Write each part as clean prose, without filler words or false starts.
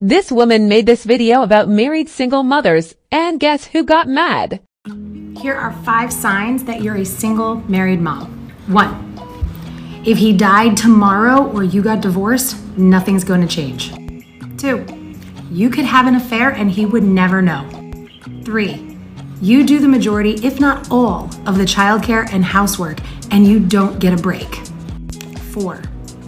This woman made this video about married single mothers, and guess who got mad? Here are 5 signs that you're a single married mom. 1, if he died tomorrow or you got divorced, nothing's going to change. 2, you could have an affair and he would never know. 3, you do the majority, if not all, of the childcare and housework and you don't get a break. 4,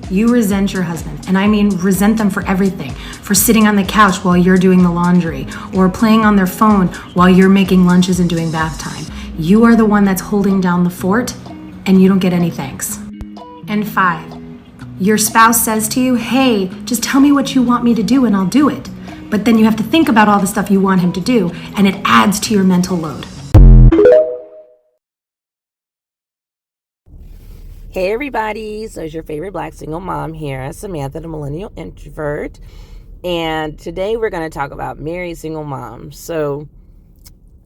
you resent your husband, and I mean resent them for everything, for sitting on the couch while you're doing the laundry, or playing on their phone while you're making lunches and doing bath time. You are the one that's holding down the fort, and you don't get any thanks. And 5, your spouse says to you, hey, just tell me what you want me to do and I'll do it. But then you have to think about all the stuff you want him to do, and it adds to your mental load. Hey everybody, so it's your favorite black single mom here, Samantha the Millennial Introvert, and today we're going to talk about married single moms. So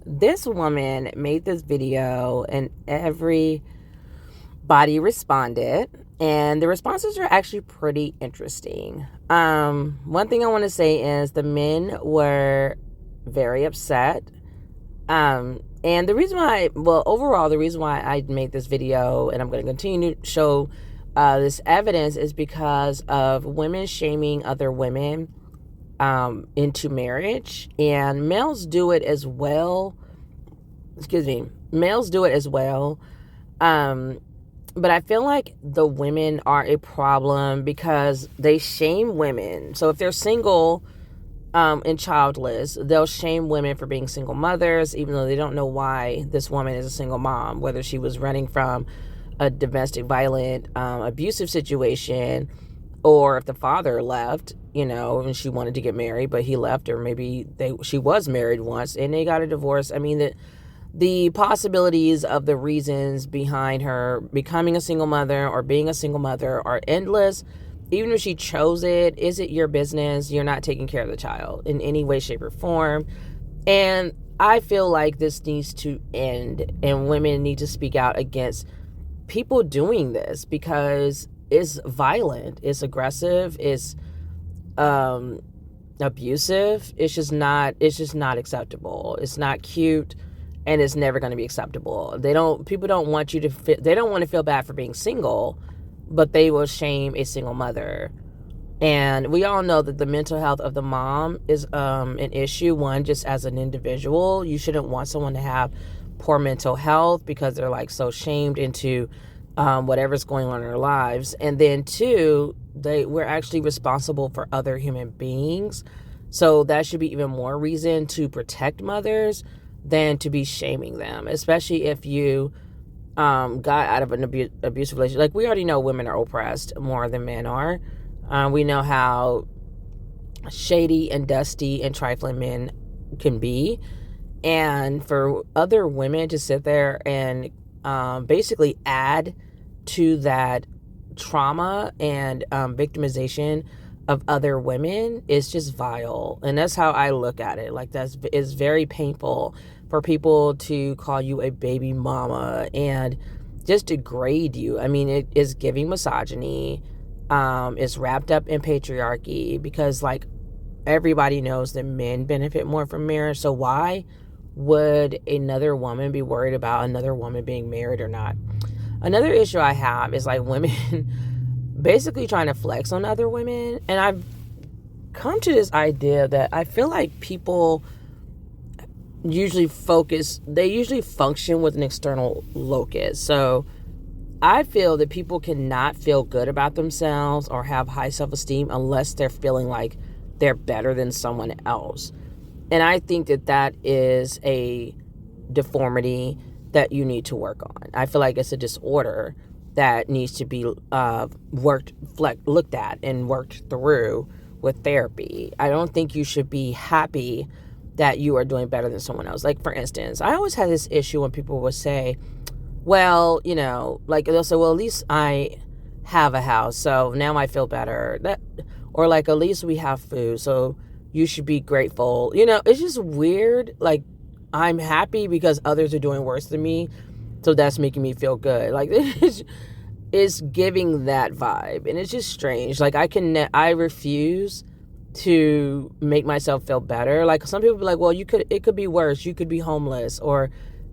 this woman made this video and everybody responded, and the responses are actually pretty interesting. One thing I want to say is the men were very upset. And the reason why, overall, the reason why I made this video and I'm going to continue to show this evidence is because of women shaming other women into marriage. And males do it as well. Males do it as well. But I feel like the women are a problem because they shame women. So if they're single and childless, they'll shame women for being single mothers, even though they don't know why this woman is a single mom, whether she was running from a domestic violent, abusive situation, or if the father left, and she wanted to get married, but he left, or maybe she was married once and they got a divorce. I mean, the possibilities of the reasons behind her becoming a single mother or being a single mother are endless. Even if she chose it, is it your business? You're not taking care of the child in any way, shape, or form. And I feel like this needs to end, and women need to speak out against people doing this because it's violent, it's aggressive, it's abusive. It's just not acceptable. It's not cute, and it's never going to be acceptable. People don't want you to they don't want to feel bad for being single, but they will shame a single mother. And we all know that the mental health of the mom is an issue. One, just as an individual, you shouldn't want someone to have poor mental health because they're like so shamed into whatever's going on in their lives. And then 2, we're actually responsible for other human beings. So that should be even more reason to protect mothers than to be shaming them, especially if you got out of an abusive relationship. Like, we already know women are oppressed more than men are. We know how shady and dusty and trifling men can be. And for other women to sit there and basically add to that trauma and victimization of other women is just vile. And that's how I look at it. Like, it's very painful for people to call you a baby mama and just degrade you. I mean, it is giving misogyny. It's wrapped up in patriarchy because, like, everybody knows that men benefit more from marriage. So why would another woman be worried about another woman being married or not? Another issue I have is, like, women basically trying to flex on other women. And I've come to this idea that I feel like people usually function with an external locus. So I feel that people cannot feel good about themselves or have high self-esteem unless they're feeling like they're better than someone else. And I think that is a deformity that you need to work on. I feel like it's a disorder that needs to be looked at and worked through with therapy. I don't think you should be happy that you are doing better than someone else. Like, for instance, I always had this issue when people would say, well, like, they'll say, well, at least I have a house, so now I feel better. Or like, at least we have food, so you should be grateful. It's just weird. Like, I'm happy because others are doing worse than me, so that's making me feel good. Like, it's giving that vibe, and it's just strange. Like, I refuse to make myself feel better. Like some people be like, well, it could be worse. You could be homeless, or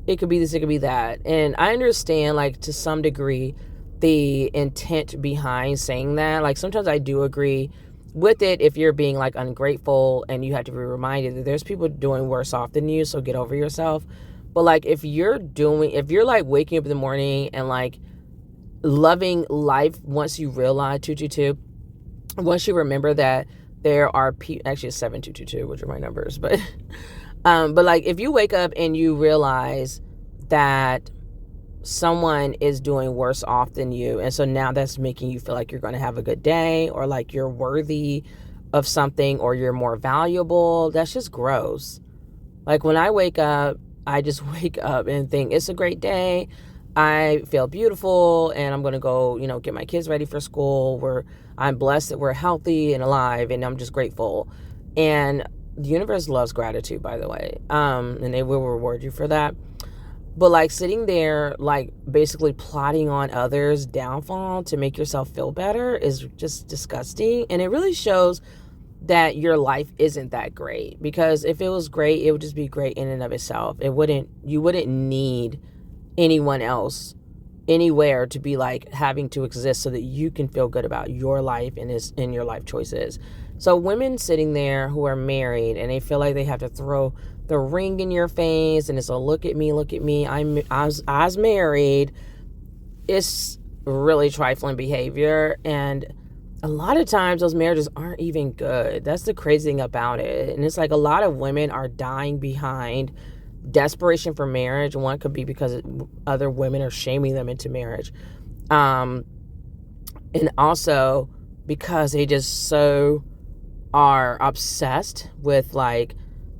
it could be this, it could be that. And I understand, like, to some degree, the intent behind saying that. Like sometimes I do agree with it if you're being like ungrateful and you have to be reminded that there's people doing worse off than you, so get over yourself. But like if you're like waking up in the morning and like loving life, once you realize 222, once you remember that there are people, actually it's 7222, which are my numbers, but like if you wake up and you realize that someone is doing worse off than you, and so now that's making you feel like you're going to have a good day, or like you're worthy of something, or you're more valuable, that's just gross. Like when I wake up, I just wake up and think it's a great day, I feel beautiful, and I'm going to go, get my kids ready for school. I'm blessed that we're healthy and alive, and I'm just grateful. And the universe loves gratitude, by the way, and they will reward you for that. But like sitting there, like basically plotting on others' downfall to make yourself feel better is just disgusting. And it really shows that your life isn't that great, because if it was great, it would just be great in and of itself. You wouldn't need anyone else anywhere to be like having to exist so that you can feel good about your life and your life choices. So women sitting there who are married and they feel like they have to throw the ring in your face and it's a look at me, I was married, it's really trifling behavior. And a lot of times those marriages aren't even good. That's the crazy thing about it. And it's like a lot of women are dying behind desperation for marriage. One could be because other women are shaming them into marriage, and also because they just so are obsessed with like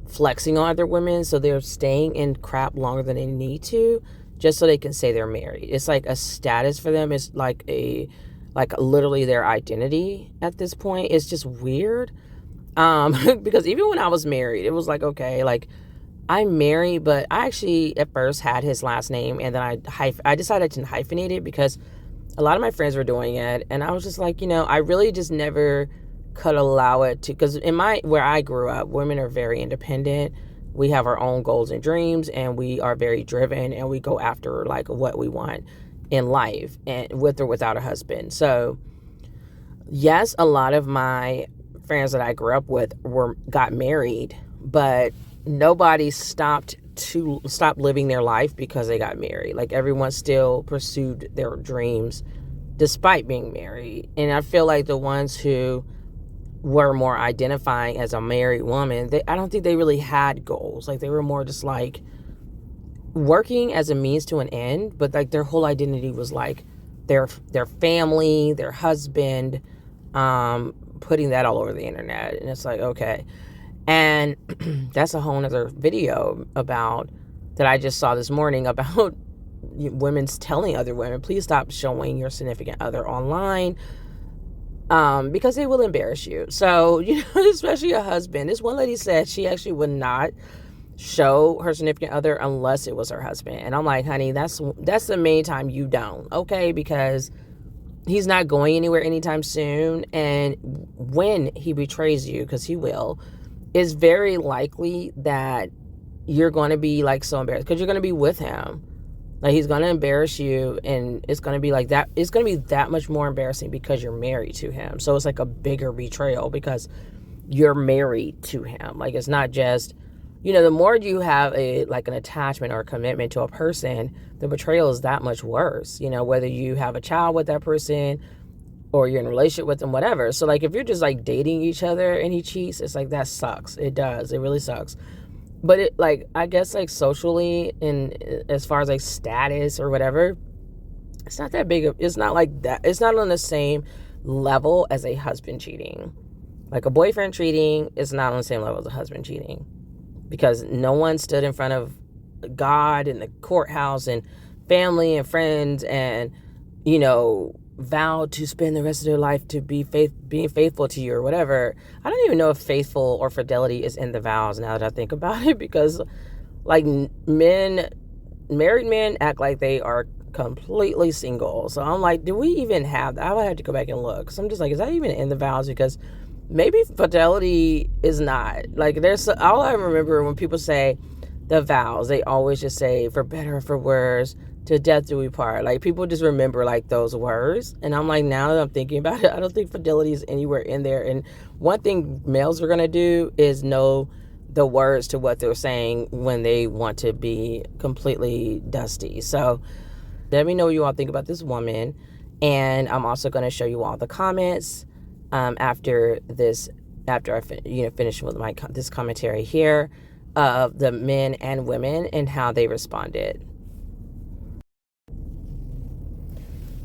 flexing on other women, so they're staying in crap longer than they need to just so they can say they're married. It's like a status for them. It's like literally their identity at this point. It's just weird, because even when I was married, it was like, okay, like I'm married, but I actually at first had his last name, and then I decided to hyphenate it because a lot of my friends were doing it, and I was just like, I really just never could allow it to, because where I grew up, women are very independent. We have our own goals and dreams, and we are very driven, and we go after like what we want in life, and with or without a husband. So yes, a lot of my friends that I grew up with got married, but nobody stopped living their life because they got married. Like everyone still pursued their dreams despite being married. And I feel like the ones who were more identifying as a married woman, I don't think they really had goals. Like they were more just like working as a means to an end, but like their whole identity was like their family, their husband, putting that all over the internet. And it's like, okay. And that's a whole nother video that I just saw this morning about women's telling other women, please stop showing your significant other online, because they will embarrass you. So, especially a husband. This one lady said she actually would not show her significant other unless it was her husband. And I'm like, honey, that's the main time you don't, okay? Because he's not going anywhere anytime soon. And when he betrays you, because he will, it's very likely that you're going to be like so embarrassed because you're going to be with him. Like he's going to embarrass you, and it's going to be like that. It's going to be that much more embarrassing because you're married to him. So it's like a bigger betrayal because you're married to him. Like it's not just, the more you have an attachment or a commitment to a person, the betrayal is that much worse. Whether you have a child with that person or you're in a relationship with them, whatever. So like if you're just like dating each other and he cheats, it's like that sucks. It does. It really sucks. But it like, I guess like socially and as far as like status or whatever, it's not that big of, it's not like that. It's not on the same level as a husband cheating. Like a boyfriend cheating is not on the same level as a husband cheating, because no one stood in front of God and the courthouse and family and friends and, vowed to spend the rest of their life to being faithful to you or whatever. I don't even know if faithful or fidelity is in the vows now that I think about it, because like married men act like they are completely single. So I'm like, do we even have that? I would have to go back and look. So I'm just like, is that even in the vows? Because maybe fidelity is not. Like, all I remember when people say the vows, they always just say, for better or for worse, to death do we part. Like, people just remember like those words. And I'm like, now that I'm thinking about it, I don't think fidelity is anywhere in there. And one thing males are going to do is know the words to what they're saying when they want to be completely dusty. So let me know what you all think about this woman. And I'm also going to show you all the comments after I finish with this commentary here of the men and women and how they responded.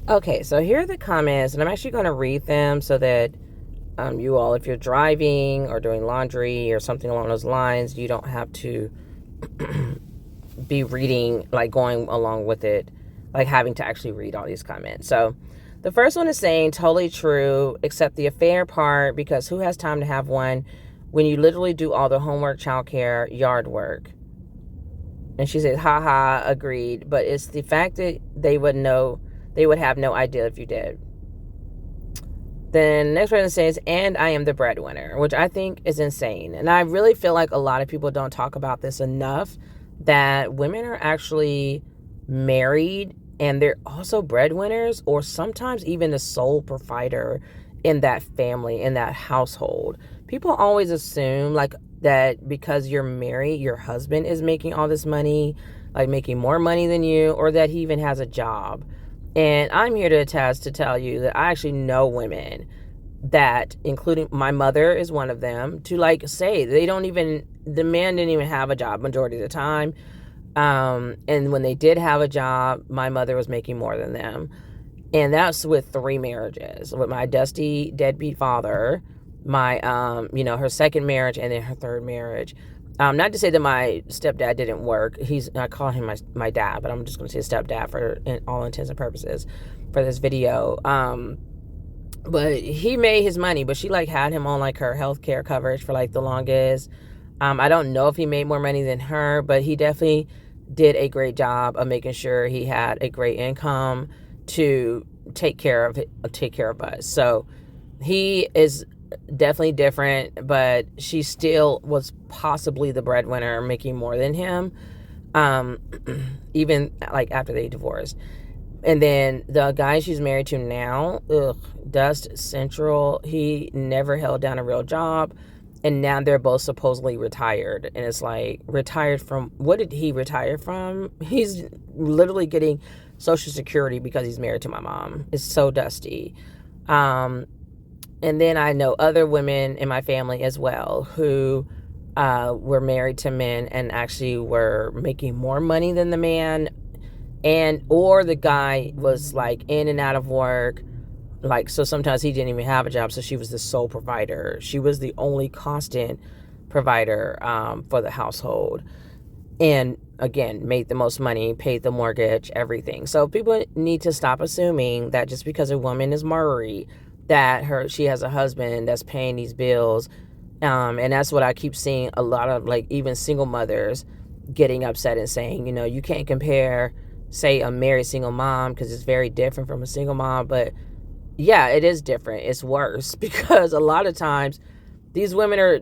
Okay, so here are the comments, and I'm actually going to read them so that you all, if you're driving or doing laundry or something along those lines, you don't have to be reading, like going along with it, like having to actually read all these comments. So the first one is saying, totally true, except the affair part, because who has time to have one when you literally do all the homework, childcare, yard work? And she says, haha, agreed. But it's the fact that they would have no idea if you did. Then next person says, and I am the breadwinner, which I think is insane. And I really feel like a lot of people don't talk about this enough, that women are actually married and they're also breadwinners, or sometimes even the sole provider in that family, in that household. People always assume like that because you're married, your husband is making all this money, like making more money than you, or that he even has a job. And I'm here to attest to tell you that I actually know women that, including my mother is one of them, to like say the man didn't even have a job majority of the time. And when they did have a job, my mother was making more than them. And that's with 3 marriages, with my dusty deadbeat father, my, her second marriage, and then her third marriage. Not to say that my stepdad didn't work. I call him my dad, but I'm just going to say stepdad for all intents and purposes for this video. But he made his money, but she like had him on like her health care coverage for like the longest. I don't know if he made more money than her, but he definitely did a great job of making sure he had a great income to take care of us. So he is definitely different, but she still was possibly the breadwinner, making more than him, even like after they divorced. And then the guy she's married to now, Dust Central, he never held down a real job, and now they're both supposedly retired. And it's like, retired from what? Did he retire from? He's literally getting Social Security because he's married to my mom. It's so dusty. And then I know other women in my family as well who were married to men and actually were making more money than the man, or the guy was like in and out of work. Like, so sometimes he didn't even have a job, so she was the sole provider. She was the only constant provider for the household. And again, made the most money, paid the mortgage, everything. So people need to stop assuming that just because a woman is married, that she has a husband that's paying these bills. And that's what I keep seeing a lot of, like, even single mothers getting upset and saying, you can't compare, say, a married single mom, because it's very different from a single mom. But yeah, it is different. It's worse because a lot of times these women are,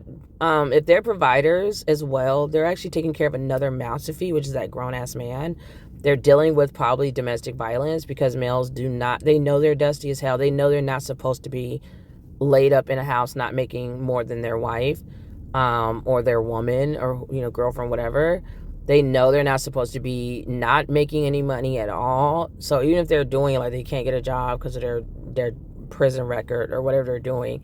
if they're providers as well, they're actually taking care of another mouth to feed, which is that grown-ass man. They're dealing with probably domestic violence because males they know they're dusty as hell. They know they're not supposed to be laid up in a house not making more than their wife or their woman or, girlfriend, whatever. They know they're not supposed to be not making any money at all. So even if they're doing it, like they can't get a job because of their prison record or whatever they're doing,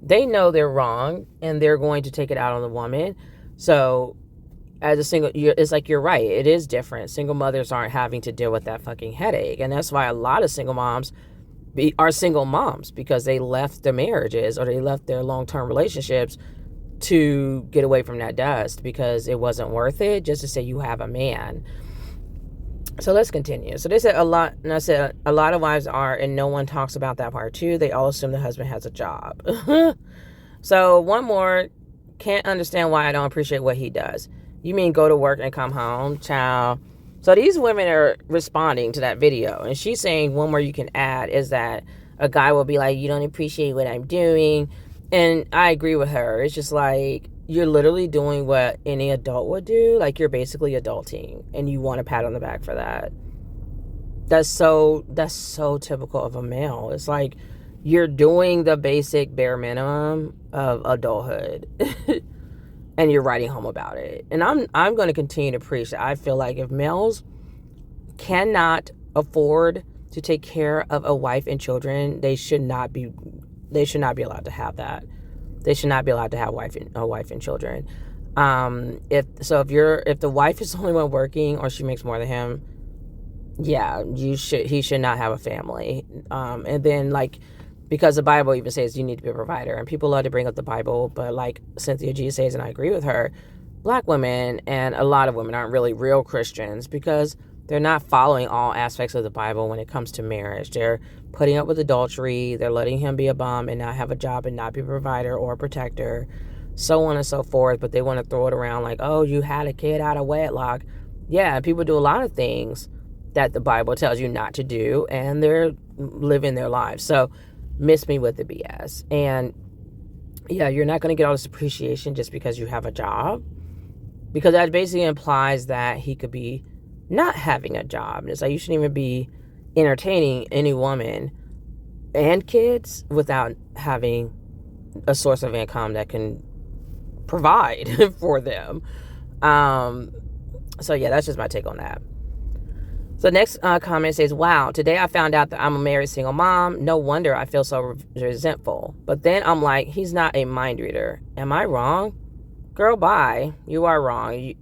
they know they're wrong and they're going to take it out on the woman. So as a single, it's like, you're right. It is different. Single mothers aren't having to deal with that fucking headache. And that's why a lot of single moms are single moms, because they left their marriages or they left their long-term relationships to get away from that dust because it wasn't worth it just to say you have a man. So let's continue. So they said a lot, and I said a lot of wives are, and no one talks about that part too. They all assume the husband has a job. So one more, can't understand why I don't appreciate what he does. You mean go to work and come home, child? So these women are responding to that video, and she's saying one more you can add is that a guy will be like, you don't appreciate what I'm doing. And I agree with her. It's just like, you're literally doing what any adult would do. Like, you're basically adulting, and you want a pat on the back for that. That's so typical of a male. It's like, you're doing the basic bare minimum of adulthood. And you're writing home about it. And I'm going to continue to preach that I feel like if males cannot afford to take care of a wife and children, they should not be allowed to have that. They should not be allowed to have a wife and children. If the wife is the only one working, or she makes more than him, yeah, he should not have a family. And then, like, because the Bible even says you need to be a provider, and people love to bring up the Bible, but like Cynthia G says, and I agree with her, Black women and a lot of women aren't really real Christians because they're not following all aspects of the Bible when it comes to marriage. They're putting up with adultery, they're letting him be a bum and not have a job and not be a provider or a protector, so on and so forth. But they want to throw it around like, oh, you had a kid out of wedlock. Yeah, people do a lot of things that the Bible tells you not to do, and they're living their lives. So miss me with the BS. And yeah, you're not going to get all this appreciation just because you have a job, because that basically implies that he could be not having a job. And it's like, you shouldn't even be entertaining any woman and kids without having a source of income that can provide for them. So yeah, that's just my take on that. So next comment says, wow, today I found out that I'm a married single mom. No wonder I feel so resentful. But then I'm like, he's not a mind reader. Am I wrong? Girl, bye. You are wrong.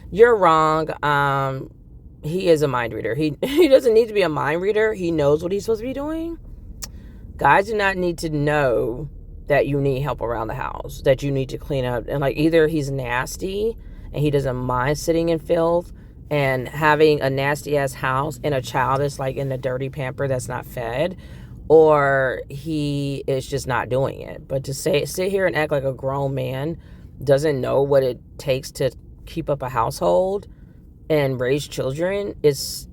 You're wrong. He is a mind reader. He doesn't need to be a mind reader. He knows what he's supposed to be doing. Guys do not need to know that you need help around the house, that you need to clean up. And like, either he's nasty and he doesn't mind sitting in filth and having a nasty ass house and a child that's like in the dirty pamper that's not fed, or he is just not doing it. But to sit here and act like a grown man doesn't know what it takes to keep up a household and raise children is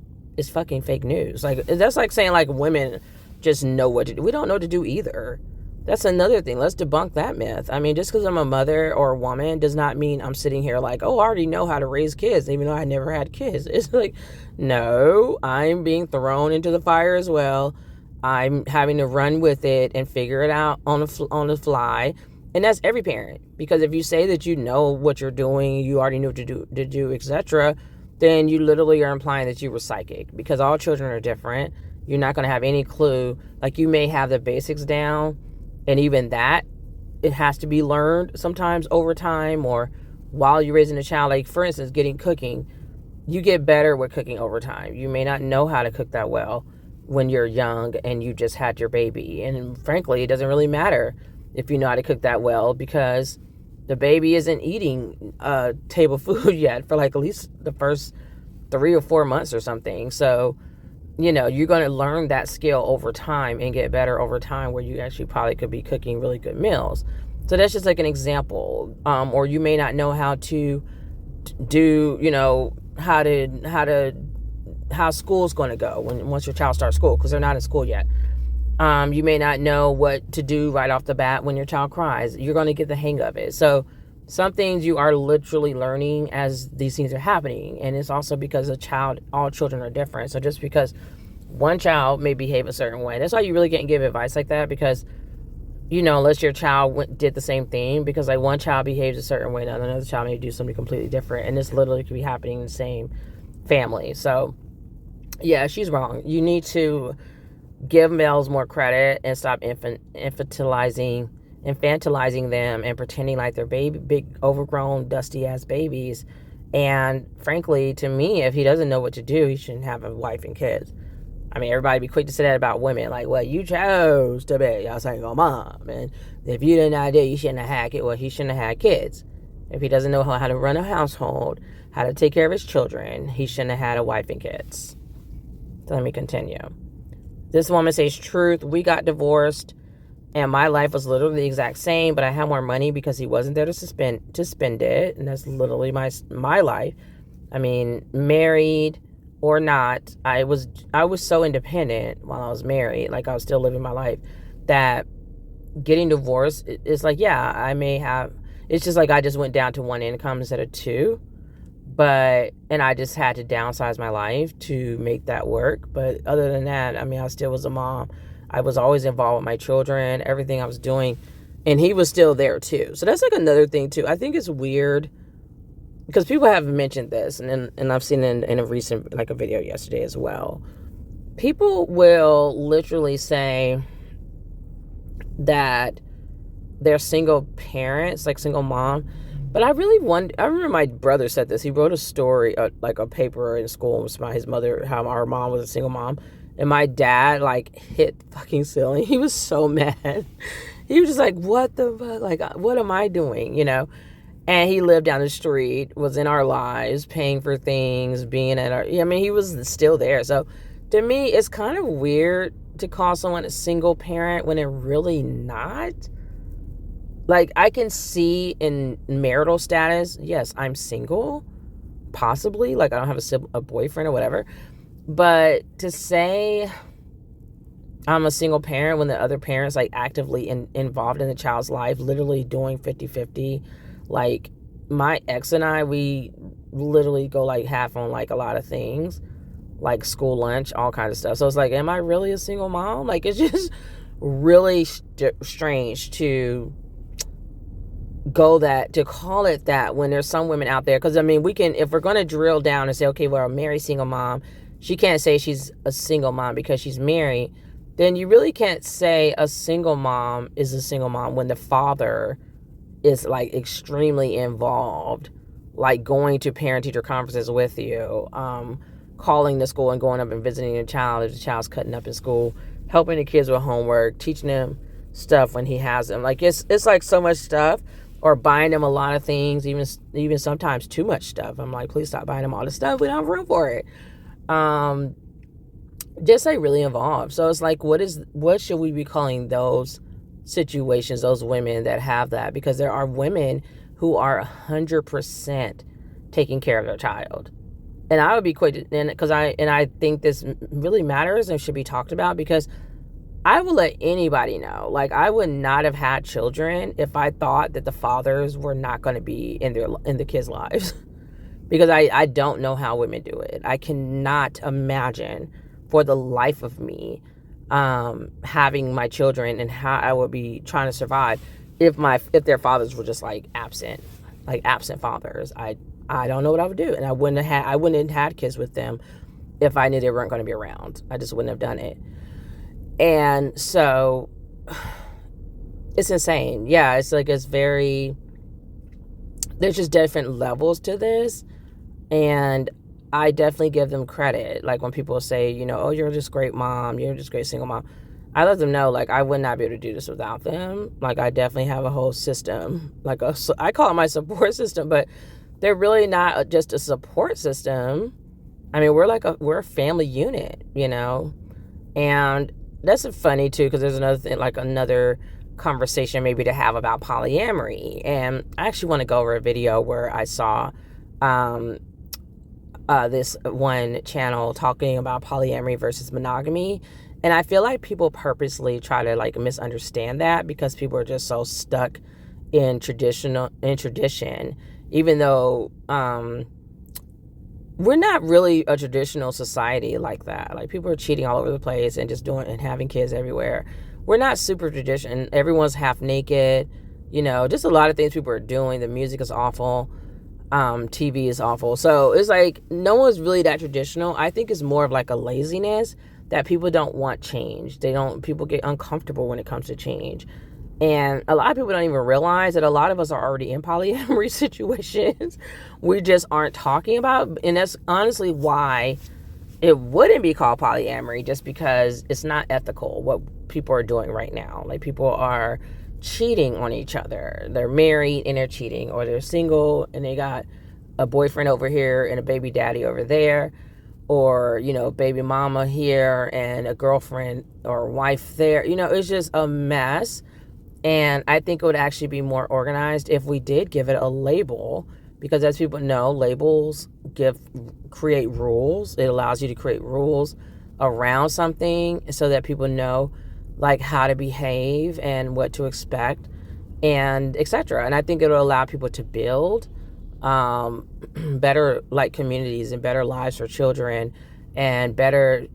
fucking fake news. Like, that's like saying like women just know what to do. We don't know what to do either. That's another thing. Let's debunk that myth. I mean, just because I'm a mother or a woman does not mean I'm sitting here like, oh, I already know how to raise kids, even though I never had kids. It's like, no, I'm being thrown into the fire as well. I'm having to run with it and figure it out on the fly. And that's every parent. Because if you say that you know what you're doing, you already know what to do, etc., then you literally are implying that you were psychic. Because all children are different. You're not going to have any clue. Like, you may have the basics down, and even that, it has to be learned sometimes over time or while you're raising a child. Like, for instance, cooking. You get better with cooking over time. You may not know how to cook that well when you're young and you just had your baby. And frankly, it doesn't really matter if you know how to cook that well, because the baby isn't eating table food yet for like at least the first 3 or 4 months or something. So, you know, you're going to learn that skill over time and get better over time, where you actually probably could be cooking really good meals. So that's just like an example. Or you may not know how to do, you know, how school's going to go once your child starts school, because they're not in school yet. You may not know what to do right off the bat when your child cries. You're going to get the hang of it. So some things you are literally learning as these things are happening. And it's also because all children are different. So just because one child may behave a certain way, that's why you really can't give advice like that, because, you know, unless your child did the same thing, because like one child behaves a certain way, and another child may do something completely different. And this literally could be happening in the same family. So yeah, she's wrong. You need to give males more credit and stop infantilizing them and pretending like they're big, overgrown, dusty ass babies. And frankly, to me, if he doesn't know what to do, he shouldn't have a wife and kids. I mean, everybody be quick to say that about women. Like, well, you chose to be a single mom, and if you didn't know, you shouldn't have had kids. Well, he shouldn't have had kids. If he doesn't know how to run a household, how to take care of his children, he shouldn't have had a wife and kids. So let me continue. This woman says, truth, we got divorced and my life was literally the exact same, but I had more money because he wasn't there to spend it. And that's literally my life. I mean, married or not, I was so independent while I was married, like I was still living my life, that getting divorced, it's like, yeah, I may have, it's just like I just went down to one income instead of two, and I just had to downsize my life to make that work. But other than that, I mean, I still was a mom. I was always involved with my children, everything I was doing, and he was still there too. So that's like another thing too. I think it's weird because people have mentioned this, and I've seen it in a recent, like a video yesterday as well. People will literally say that they're single parents, like single mom. But I really wonder, I remember my brother said this. He wrote a story, like a paper in school about his mother, how our mom was a single mom. And my dad, like, hit fucking ceiling. He was so mad. He was just like, what the fuck? Like, what am I doing, you know? And he lived down the street, was in our lives, paying for things, being at our, I mean, he was still there. So to me, it's kind of weird to call someone a single parent when they're really not. Like, I can see in marital status, yes, I'm single, possibly. Like, I don't have a boyfriend or whatever. But to say I'm a single parent when the other parent's, like, actively involved in the child's life, literally doing 50-50. Like, my ex and I, we literally go, like, half on, like, a lot of things. Like, school lunch, all kinds of stuff. So it's like, am I really a single mom? Like, it's just really strange to call it that when there's some women out there. Because I mean, we can, if we're going to drill down and say, okay, well, a married single mom, she can't say she's a single mom because she's married, then you really can't say a single mom is a single mom when the father is, like, extremely involved, like going to parent-teacher conferences with you, calling the school and going up and visiting the child if the child's cutting up in school, helping the kids with homework, teaching them stuff when he has them. Like, it's like so much stuff. Or buying them a lot of things, even sometimes too much stuff. I'm like, please stop buying them all this stuff. We don't have room for it. Just like really involved. So it's like, what should we be calling those situations, those women that have that? Because there are women who are 100% taking care of their child. And I would be quick, because I think this really matters and should be talked about, because I will let anybody know. Like, I would not have had children if I thought that the fathers were not going to be in the kids' lives. Because I don't know how women do it. I cannot imagine for the life of me having my children and how I would be trying to survive if their fathers were just like absent fathers. I don't know what I would do, and I wouldn't have had kids with them if I knew they weren't going to be around. I just wouldn't have done it. And so it's insane. Yeah, it's like, there's just different levels to this. And I definitely give them credit. Like, when people say, you know, oh, you're just great mom, you're just great single mom, I let them know, like, I would not be able to do this without them. Like, I definitely have a whole system, like I call it my support system, but they're really not just a support system. I mean, we're a family unit, you know. And that's funny too, because there's another thing, like another conversation maybe to have about polyamory. And I actually want to go over a video where I saw this one channel talking about polyamory versus monogamy. And I feel like people purposely try to, like, misunderstand that, because people are just so stuck in tradition, even though we're not really a traditional society like that. Like, people are cheating all over the place and just doing and having kids everywhere. We're not super traditional. Everyone's half naked, you know, just a lot of things people are doing. The music is awful. TV is awful. So it's like, no one's really that traditional. I think it's more of like a laziness that people don't want change. People get uncomfortable when it comes to change. And a lot of people don't even realize that a lot of us are already in polyamory situations. We just aren't talking about. And that's honestly why it wouldn't be called polyamory, just because it's not ethical what people are doing right now. Like, people are cheating on each other. They're married and they're cheating, or they're single and they got a boyfriend over here and a baby daddy over there, or, you know, baby mama here and a girlfriend or wife there. You know, it's just a mess. And I think it would actually be more organized if we did give it a label, because as people know, labels create rules. It allows you to create rules around something so that people know like how to behave and what to expect and etc. And I think it'll allow people to build better like communities and better lives for children and better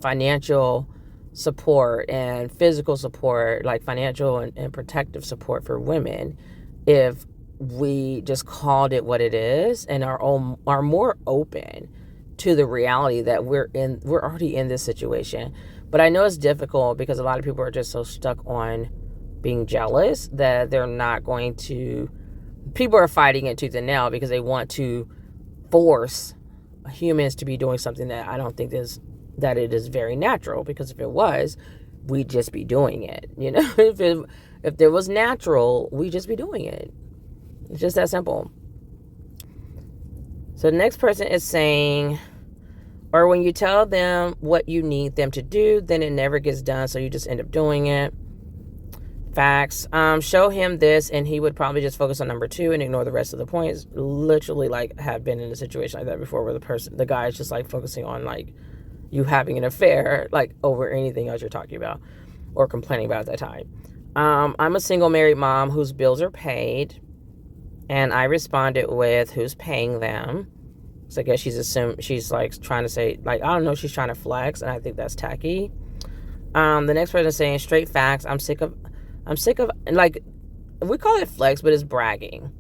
financial support and physical support, like financial and protective support for women, if we just called it what it is and are more open to the reality that we're already in this situation. But I know it's difficult because a lot of people are just so stuck on being jealous that they're not going to. People are fighting it tooth and nail because they want to force humans to be doing something that I don't think that it is very natural, because if it was, we'd just be doing it. If there was natural, we'd just be doing it. It's just that simple. So the next person is saying, or when you tell them what you need them to do, then it never gets done, so you just end up doing it. Facts. Show him this and he would probably just focus on number 2 and ignore the rest of the points. Literally, like, have been in a situation like that before where the guy is just like focusing on like you having an affair, like over anything else you're talking about or complaining about at that time. I'm a single married mom whose bills are paid, and I responded with who's paying them. So I guess she's like trying to say, like, I don't know, she's trying to flex, and I think that's tacky. The next person is saying straight facts. I'm sick of, like, we call it flex, but it's bragging.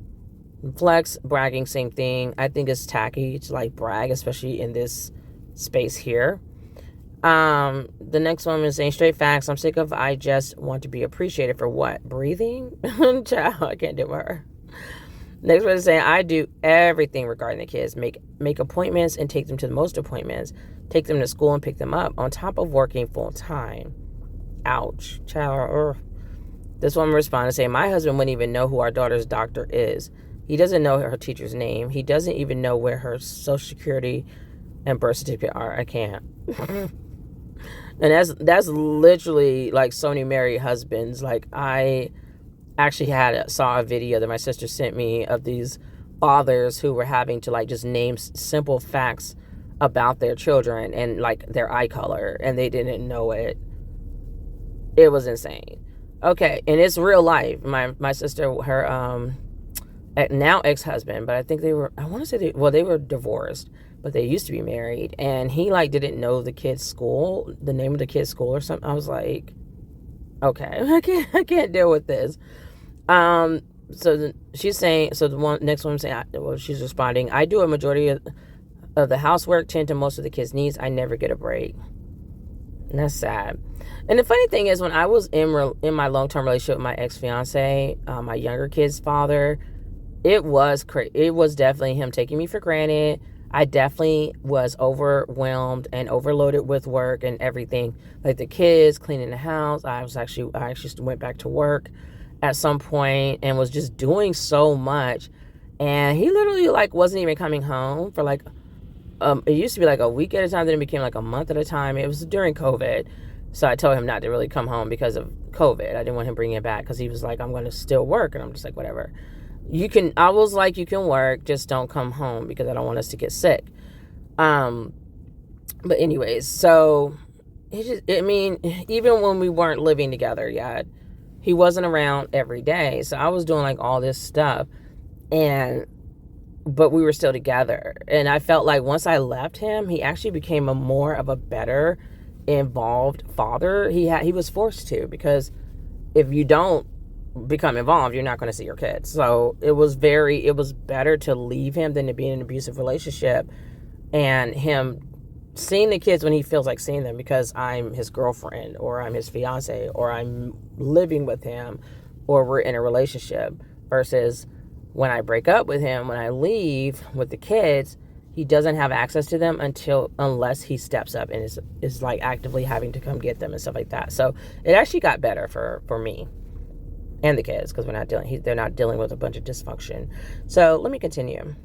Flex, bragging, same thing. I think it's tacky to like brag, especially in this space here. The next one is saying straight facts. I'm sick of, I just want to be appreciated for what? Breathing? Child, I can't do her. Next one is saying I do everything regarding the kids. Make appointments and take them to the most appointments. Take them to school and pick them up on top of working full time. Ouch. Child. This one responded saying, my husband wouldn't even know who our daughter's doctor is. He doesn't know her teacher's name. He doesn't even know where her social security and birth certificate are. I can't. And that's literally like so many married husbands. Like, I actually saw a video that my sister sent me of these fathers who were having to like just name simple facts about their children and like their eye color, and they didn't know it. It was insane. Okay, and it's real life. My sister, her now ex-husband, but I think they were divorced, but they used to be married, and he like didn't know the name of the kid's school or something. I was like, okay, I can't deal with this. She's saying, so the next one saying, she's responding, I do a majority of the housework, tend to most of the kids' needs. I never get a break. And that's sad. And the funny thing is, when I was in my long-term relationship with my ex-fiance, my younger kid's father, it was definitely him taking me for granted. I definitely was overwhelmed and overloaded with work and everything, like the kids, cleaning the house. I actually went back to work at some point and was just doing so much. And he literally like wasn't even coming home for like, it used to be like a week at a time, then it became like a month at a time. It was during COVID. So I told him not to really come home because of COVID. I didn't want him bringing it back because he was like, I'm going to still work. And I'm just like, whatever. I was like, you can work, just don't come home because I don't want us to get sick. But anyways, so even when we weren't living together yet, he wasn't around every day. So I was doing like all this stuff, but we were still together. And I felt like once I left him, he actually became more of a better involved father. He was forced to, because if you don't become involved, you're not going to see your kids. So it was better to leave him than to be in an abusive relationship and him seeing the kids when he feels like seeing them because I'm his girlfriend or I'm his fiance or I'm living with him or we're in a relationship, versus when I break up with him, when I leave with the kids, he doesn't have access to them unless he steps up and is like actively having to come get them and stuff like that. So it actually got better for me and the kids, because they're not dealing with a bunch of dysfunction. So let me continue.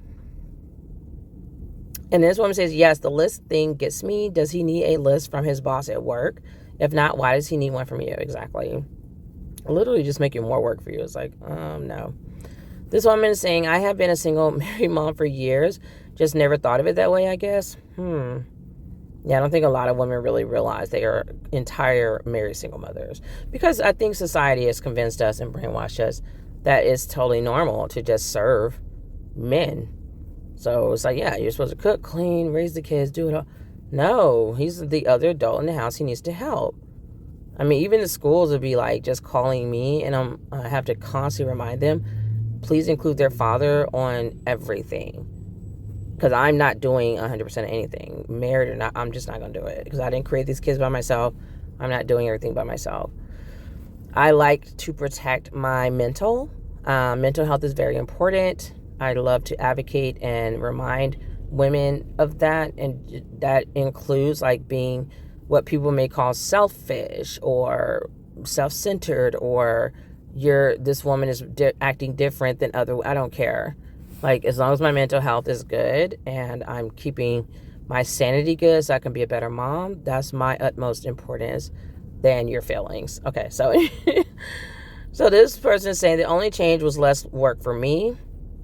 And this woman says, yes, the list thing gets me. Does he need a list from his boss at work? If not, why does he need one from you? Exactly. Literally just making more work for you. It's like, no. This woman is saying, I have been a single married mom for years. Just never thought of it that way, I guess. Yeah, I don't think a lot of women really realize they are entire married single mothers, because I think society has convinced us and brainwashed us that it's totally normal to just serve men. So it's like, yeah, you're supposed to cook, clean, raise the kids, do it all. No, he's the other adult in the house. He needs to help. I mean, even the schools would be like just calling me, and I have to constantly remind them, please include their father on everything. Because I'm not doing 100% of anything. Married or not, I'm just not going to do it. Because I didn't create these kids by myself. I'm not doing everything by myself. I like to protect my mental. Mental health is very important. I love to advocate and remind women of that. And that includes like being what people may call selfish or self-centered, or this woman is acting different than other. I don't care. Like, as long as my mental health is good and I'm keeping my sanity good so I can be a better mom, that's my utmost importance than your feelings. Okay, so so this person is saying the only change was less work for me.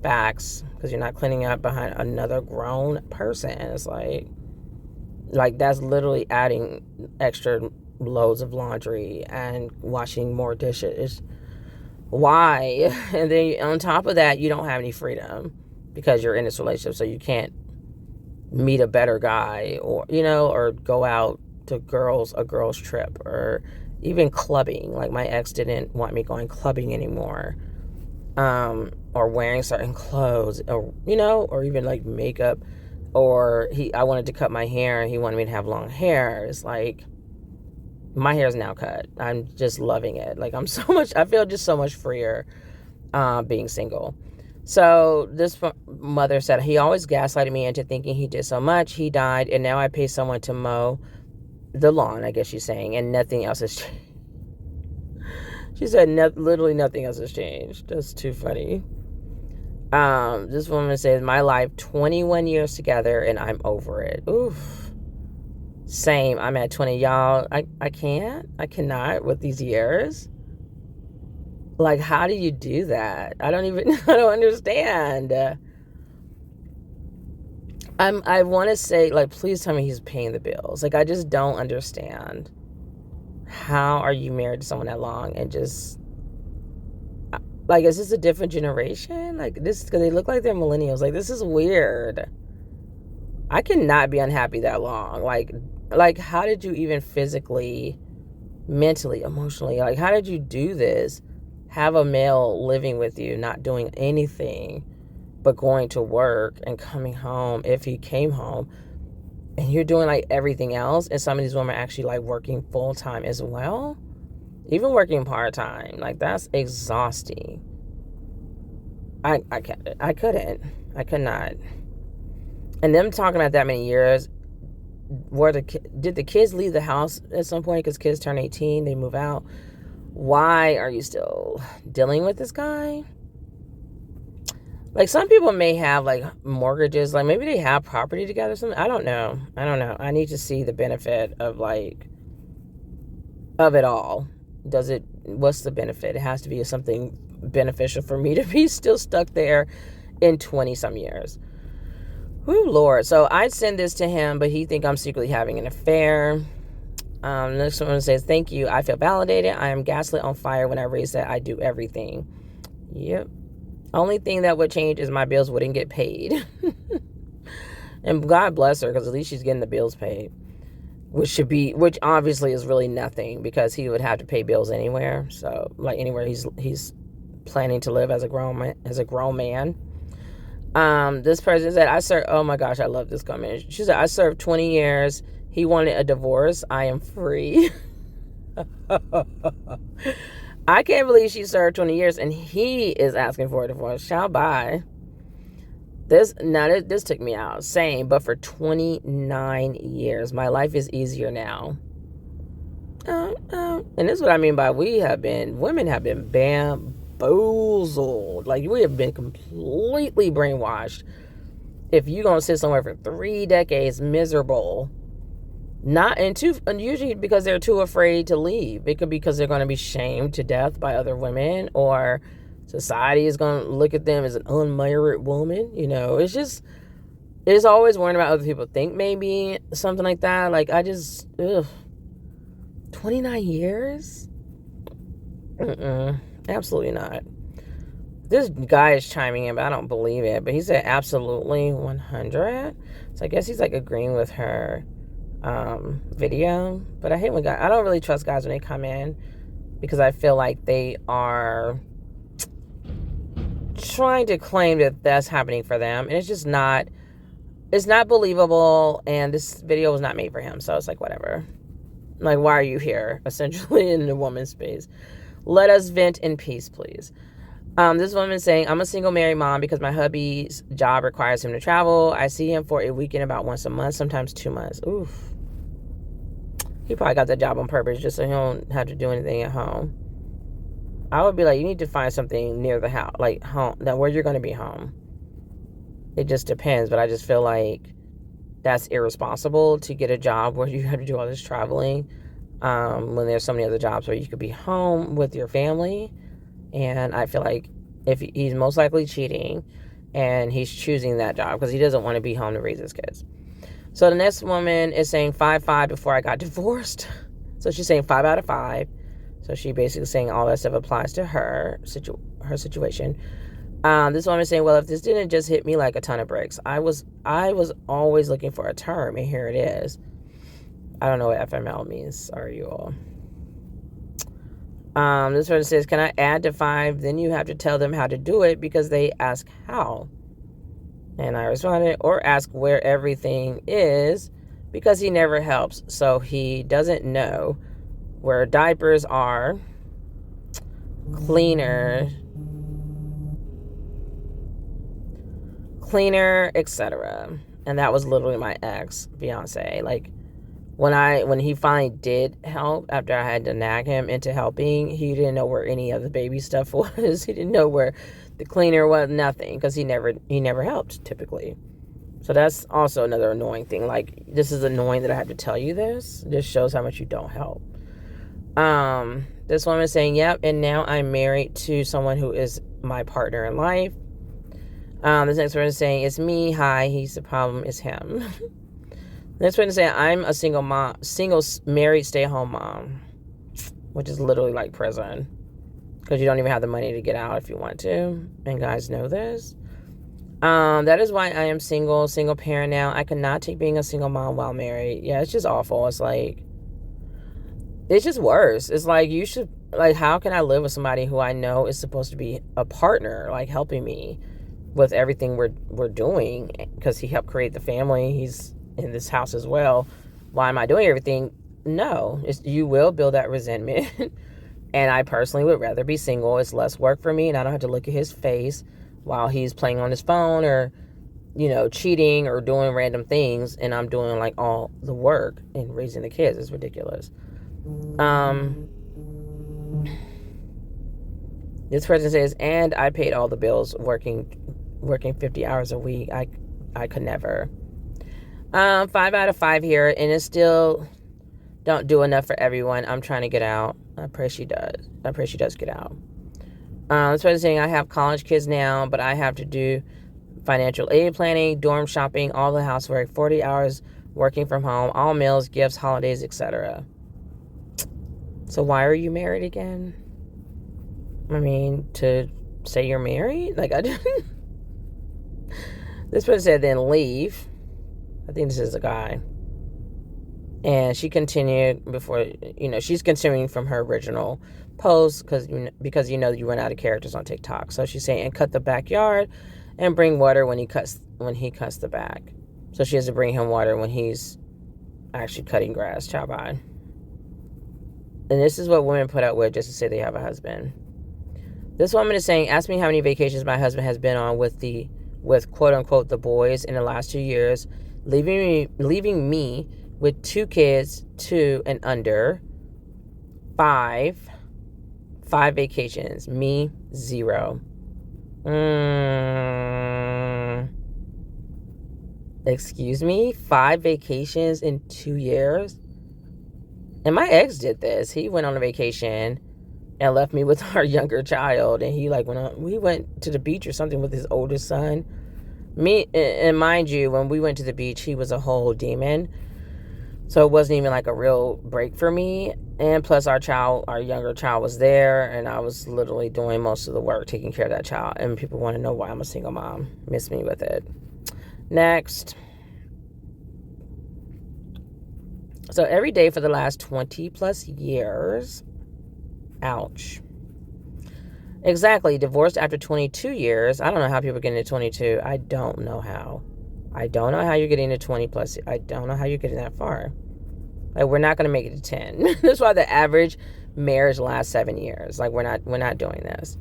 Facts, because you're not cleaning up behind another grown person. It's like that's literally adding extra loads of laundry and washing more dishes. Why? And then on top of that, you don't have any freedom because you're in this relationship, so you can't meet a better guy, or or go out to a girls trip, or even clubbing. Like, my ex didn't want me going clubbing anymore, or wearing certain clothes, or or even like makeup, or I wanted to cut my hair and he wanted me to have long hair. It's like, my hair is now cut. I'm just loving it. Like, I feel just so much freer being single. So this mother said, he always gaslighted me into thinking he did so much. He died, and now I pay someone to mow the lawn, I guess she's saying, and nothing else has changed. She said literally nothing else has changed. That's too funny. This woman says, my life, 21 years together, and I'm over it. Oof. Same. I'm at 20. Y'all, I cannot with these years. Like, how do you do that? I don't understand. I want to say, like, please tell me he's paying the bills. Like, I just don't understand. How are you married to someone that long and just, like, is this a different generation? Like, this, because they look like they're millennials. Like, this is weird. I cannot be unhappy that long. Like, how did you even physically, mentally, emotionally, like, how did you do this? Have a male living with you, not doing anything but going to work and coming home, if he came home, and you're doing like everything else, and some of these women are actually like working full-time as well, even working part-time. Like, that's exhausting. I could not. And them talking about that many years, did the kids leave the house at some point? Because kids turn 18, they move out. Why are you still dealing with this guy? Like, some people may have like mortgages, like maybe they have property together or something. I don't know. I need to see the benefit of it all. What's the benefit? It has to be something beneficial for me to be still stuck there in 20 some years. Whew, Lord. So I'd send this to him, but he think I'm secretly having an affair. Next one says, thank you. I feel validated. I am gaslit on fire. When I raise that, I do everything. Yep. Only thing that would change is my bills wouldn't get paid. And God bless her, because at least she's getting the bills paid. Which obviously is really nothing, because he would have to pay bills anywhere. So, like, anywhere he's planning to live as a grown man. This person said, oh my gosh, I love this comment. She said, I served 20 years. He wanted a divorce. I am free. I can't believe she served 20 years and he is asking for a divorce. Child, bye. This took me out. Same, but for 29 years. My life is easier now. And this is what I mean by women have been bamboozled. Like, we have been completely brainwashed. If you're going to sit somewhere for 3 decades miserable, usually because they're too afraid to leave. It could be because they're going to be shamed to death by other women, or society is going to look at them as an unmarried woman. It's just, is always worrying about other people think, maybe something like that. Like, I just, 29 years? Absolutely not. This guy is chiming in, but I don't believe it. But he said absolutely 100. So I guess he's like agreeing with her video. But I hate when guys, I don't really trust guys when they come in, because I feel like they are trying to claim that that's happening for them, and it's just not. It's not believable, and this video was not made for him, so it's like, whatever. Like, why are you here, essentially, in the woman's space? Let us vent in peace, please. This woman is saying, I'm a single married mom because my hubby's job requires him to travel. I see him for a weekend about once a month, sometimes 2 months. Oof. He probably got that job on purpose just so he don't have to do anything at home. I would be like, you need to find something near the house, like home, that where you're going to be home. It just depends, but I just feel like that's irresponsible to get a job where you have to do all this traveling when there's so many other jobs where you could be home with your family. And I feel like if he's most likely cheating, and he's choosing that job because he doesn't want to be home to raise his kids. So the next woman is saying 5 before I got divorced. So she's saying 5 out of 5. So she basically saying all that stuff applies to her situation. This woman is saying, well, if this didn't just hit me like a ton of bricks, I was always looking for a term, and here it is. I don't know what FML means. Sorry, you all. This person says, can I add to 5? Then you have to tell them how to do it because they ask how. And I responded, or ask where everything is because he never helps. So he doesn't know where diapers are, cleaner, etc. And that was literally my ex fiance. Like, when he finally did help after I had to nag him into helping, he didn't know where any of the baby stuff was. He didn't know where the cleaner was, nothing, because he never helped typically. So that's also another annoying thing. Like, this is annoying that I have to tell you this. This shows how much you don't help. This woman is saying, yep, and now I'm married to someone who is my partner in life. This next person is saying, it's me, hi, he's the problem, is him. Next person is saying, I'm a single married stay-at-home mom, which is literally like prison, because you don't even have the money to get out if you want to, and guys know this. That is why I am single parent now. I cannot take being a single mom while married. Yeah, it's just awful. It's like, it's just worse. It's like, you should, like, how can I live with somebody who I know is supposed to be a partner, like helping me with everything we're doing, because he helped create the family. He's in this house as well. Why am I doing everything? No, you will build that resentment. And I personally would rather be single. It's less work for me, and I don't have to look at his face while he's playing on his phone or, cheating or doing random things, and I'm doing like all the work and raising the kids. It's ridiculous. This person says, and I paid all the bills working 50 hours a week. I could never. 5 out of 5 here, and it's still don't do enough for everyone. I'm trying to get out. I pray she does. I pray she does get out. This person saying, I have college kids now, but I have to do financial aid planning, dorm shopping, all the housework, 40 hours working from home, all meals, gifts, holidays, etc. So why are you married again? I mean, to say you're married? Like, I didn't. This person said, then leave. I think this is a guy. And she continued before, she's continuing from her original post because you run out of characters on TikTok. So she's saying, and cut the backyard and bring water when he cuts the back. So she has to bring him water when he's actually cutting grass. Ciao, bye. And this is what women put up with just to say they have a husband. This woman is saying, ask me how many vacations my husband has been on with quote unquote the boys in the last 2 years, leaving me with 2 kids, 2 and under, 5 vacations, me 0. Excuse me, 5 vacations in 2 years? And my ex did this. He went on a vacation and left me with our younger child, and he we went to the beach or something with his oldest son. Me, and mind you, when we went to the beach, he was a whole demon. So it wasn't even like a real break for me. And plus our younger child was there, and I was literally doing most of the work, taking care of that child. And people want to know why I'm a single mom. Miss me with it. Next. So every day for the last 20 plus years. Ouch. Exactly. Divorced after 22 years. I don't know how people get into 22. I don't know how. I don't know how you're getting to 20 plus. I don't know how you're getting that far. Like, we're not going to make it to 10. That's why the average marriage lasts 7 years. Like, we're not doing this.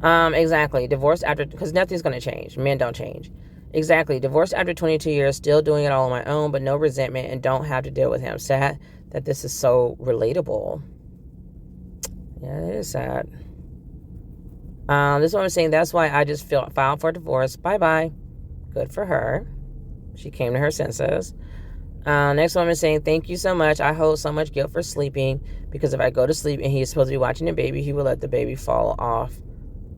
Exactly. Divorced after, because nothing's going to change. Men don't change. Exactly. Divorced after 22 years, still doing it all on my own, but no resentment and don't have to deal with him. Sad that this is so relatable. Yeah, it is sad. This is what I'm saying. That's why I just filed for divorce. Bye-bye. Good for her. She came to her senses. Next one is saying, thank you so much. I hold so much guilt for sleeping because if I go to sleep and he's supposed to be watching the baby, he will let the baby fall off,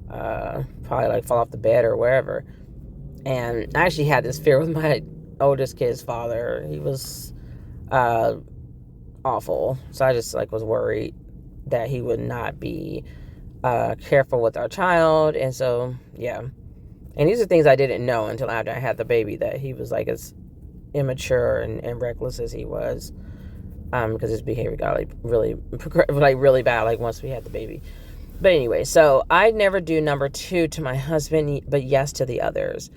probably like fall off the bed or wherever. And I actually had this fear with my oldest kid's father. He was awful. So I just was worried that he would not be careful with our child. And so, yeah. And these are things I didn't know until after I had the baby, that he was as immature and reckless as he was, because his behavior got really bad once we had the baby. But anyway, so I never do number 2 to my husband, but yes to the others.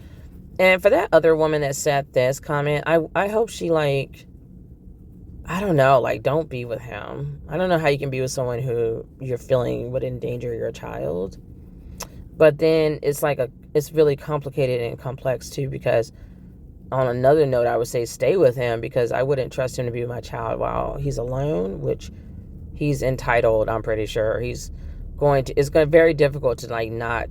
And for that other woman that said this comment, I hope she I don't know, don't be with him. I don't know how you can be with someone who you're feeling would endanger your child. But then it's it's really complicated and complex too, because on another note, I would say stay with him, because I wouldn't trust him to be with my child while he's alone, which he's entitled. I'm pretty sure it's going to be very difficult to not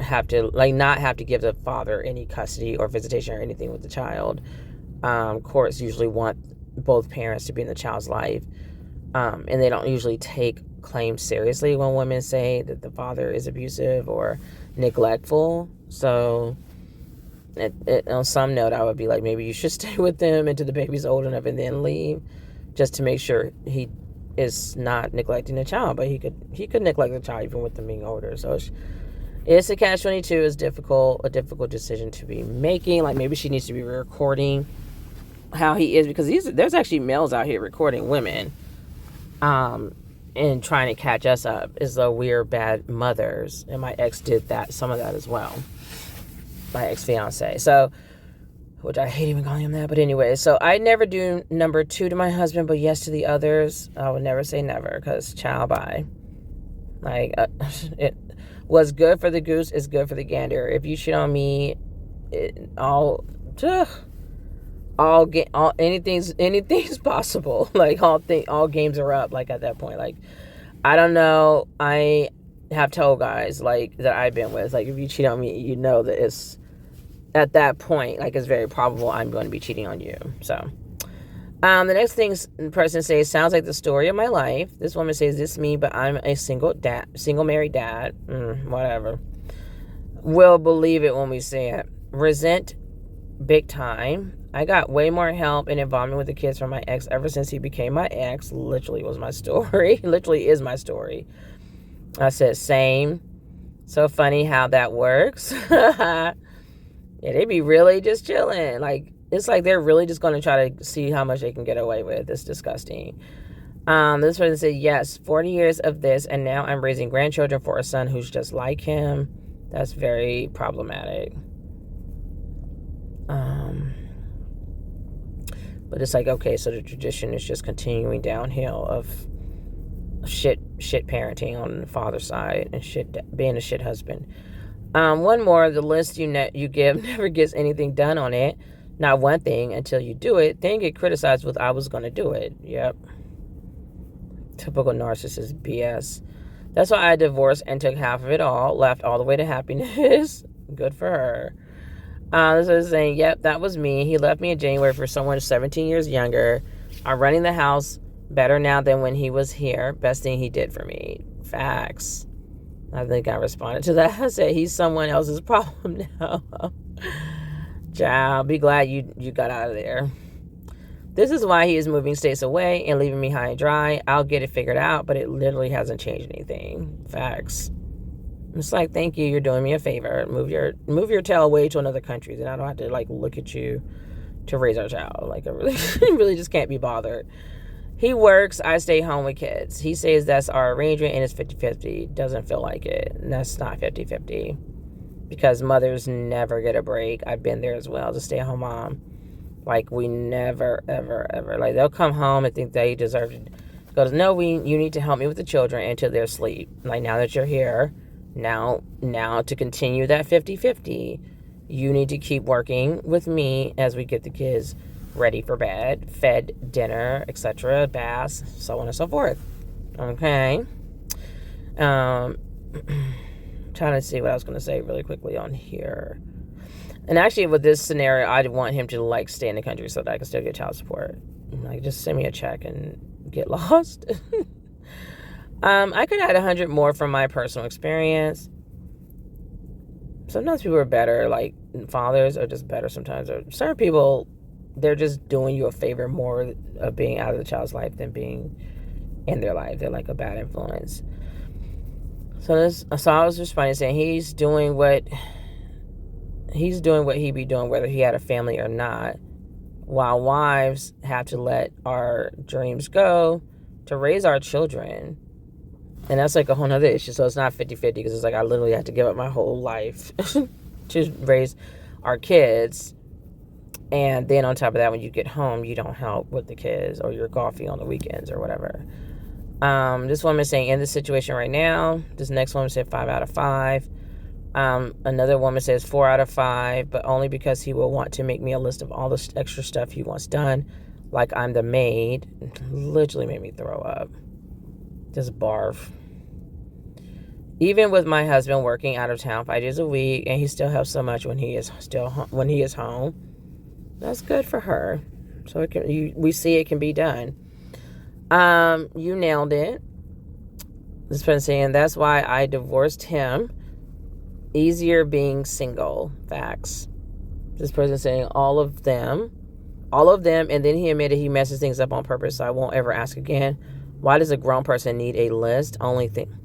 have to give the father any custody or visitation or anything with the child. Courts usually want both parents to be in the child's life. And they don't usually take claims seriously when women say that the father is abusive or neglectful. So on some note, I would be maybe you should stay with them until the baby's old enough and then leave, just to make sure he is not neglecting the child. But he could neglect the child even with them being older. So it's a catch-22. It's a difficult decision to be making. Maybe she needs to be recording how he is, because there's actually males out here recording women, and trying to catch us up as though we're bad mothers. And my ex did some of that as well. My ex-fiance. So, which I hate even calling him that. But anyway, so I never do number 2 to my husband, but yes to the others. I would never say never, because child, bye. It was good for the goose is good for the gander. If you cheat on me, anything's possible. All games are up. At that point, I don't know. I have told guys that I've been with, if you cheat on me, you know that it's at that point, it's very probable I'm going to be cheating on you. So, the next thing the person says, sounds like the story of my life. This woman says, this me, but I'm a single married dad. Whatever. We'll believe it when we see it. Resent big time. I got way more help and involvement with the kids from my ex ever since he became my ex. Literally was my story. Literally is my story. I said, same. So funny how that works. Yeah, they be really just chilling. It's they're really just going to try to see how much they can get away with. It's disgusting. This person said, yes, 40 years of this, and now I'm raising grandchildren for a son who's just like him. That's very problematic. But it's okay, so the tradition is just continuing downhill of shit parenting on the father's side and being a shit husband. One more, the list you give never gets anything done on it. Not one thing until you do it. Then get criticized with, I was going to do it. Yep. Typical narcissist BS. That's why I divorced and took half of it all, left all the way to happiness. Good for her. This is saying, yep, that was me. He left me in January for someone 17 years younger. I'm running the house better now than when he was here. Best thing he did for me. Facts. I think I responded to that. I said, he's someone else's problem now. Child, be glad you got out of there. This is why he is moving states away and leaving me high and dry. I'll get it figured out, but it literally hasn't changed anything. Facts. It's like, thank you, you're doing me a favor. Move your tail away to another country. Then I don't have to like look at you to raise our child. Like I really just can't be bothered. He works, I stay home with kids. He says that's our arrangement and it's 50-50. Doesn't feel like it. And that's not 50-50. Because mothers never get a break. I've been there as well, as a stay-at-home mom. Like, we never, ever, ever. Like, they'll come home and think they deserve it. Goes, no, you need to help me with the children until they're asleep. Like, now that you're here, now to continue that 50-50, you need to keep working with me as we get the kids ready for bed, fed, dinner, etc., baths, so on and so forth. Okay. Trying to see what I was going to say really quickly on here. And actually, with this scenario, I'd want him to like stay in the country so that I can still get child support. Like, just send me a check and get lost. I could add 100 more from my personal experience. Sometimes people are better, like fathers are just better sometimes. Or certain people, they're just doing you a favor more of being out of the child's life than being in their life. They're like a bad influence. So I was responding saying he's doing what he be doing whether he had a family or not, while wives have to let our dreams go to raise our children. And that's like a whole nother issue. So it's not 50-50 because it's like I literally have to give up my whole life to raise our kids. And then on top of that, when you get home, you don't help with the kids or you're golfing on the weekends or whatever. This woman is saying in this situation right now. This next woman said 5 out of 5. Another woman says 4 out of 5, but only because he will want to make me a list of all the extra stuff he wants done, like I'm the maid. Literally made me throw up. Just barf. Even with my husband working out of town 5 days a week, and he still helps so much when he is home. That's good for her. So we see it can be done. You nailed it. This person saying that's why I divorced him. Easier being single. Facts. This person saying all of them, and then he admitted he messes things up on purpose, so I won't ever ask again. Why does a grown person need a list? Only thing.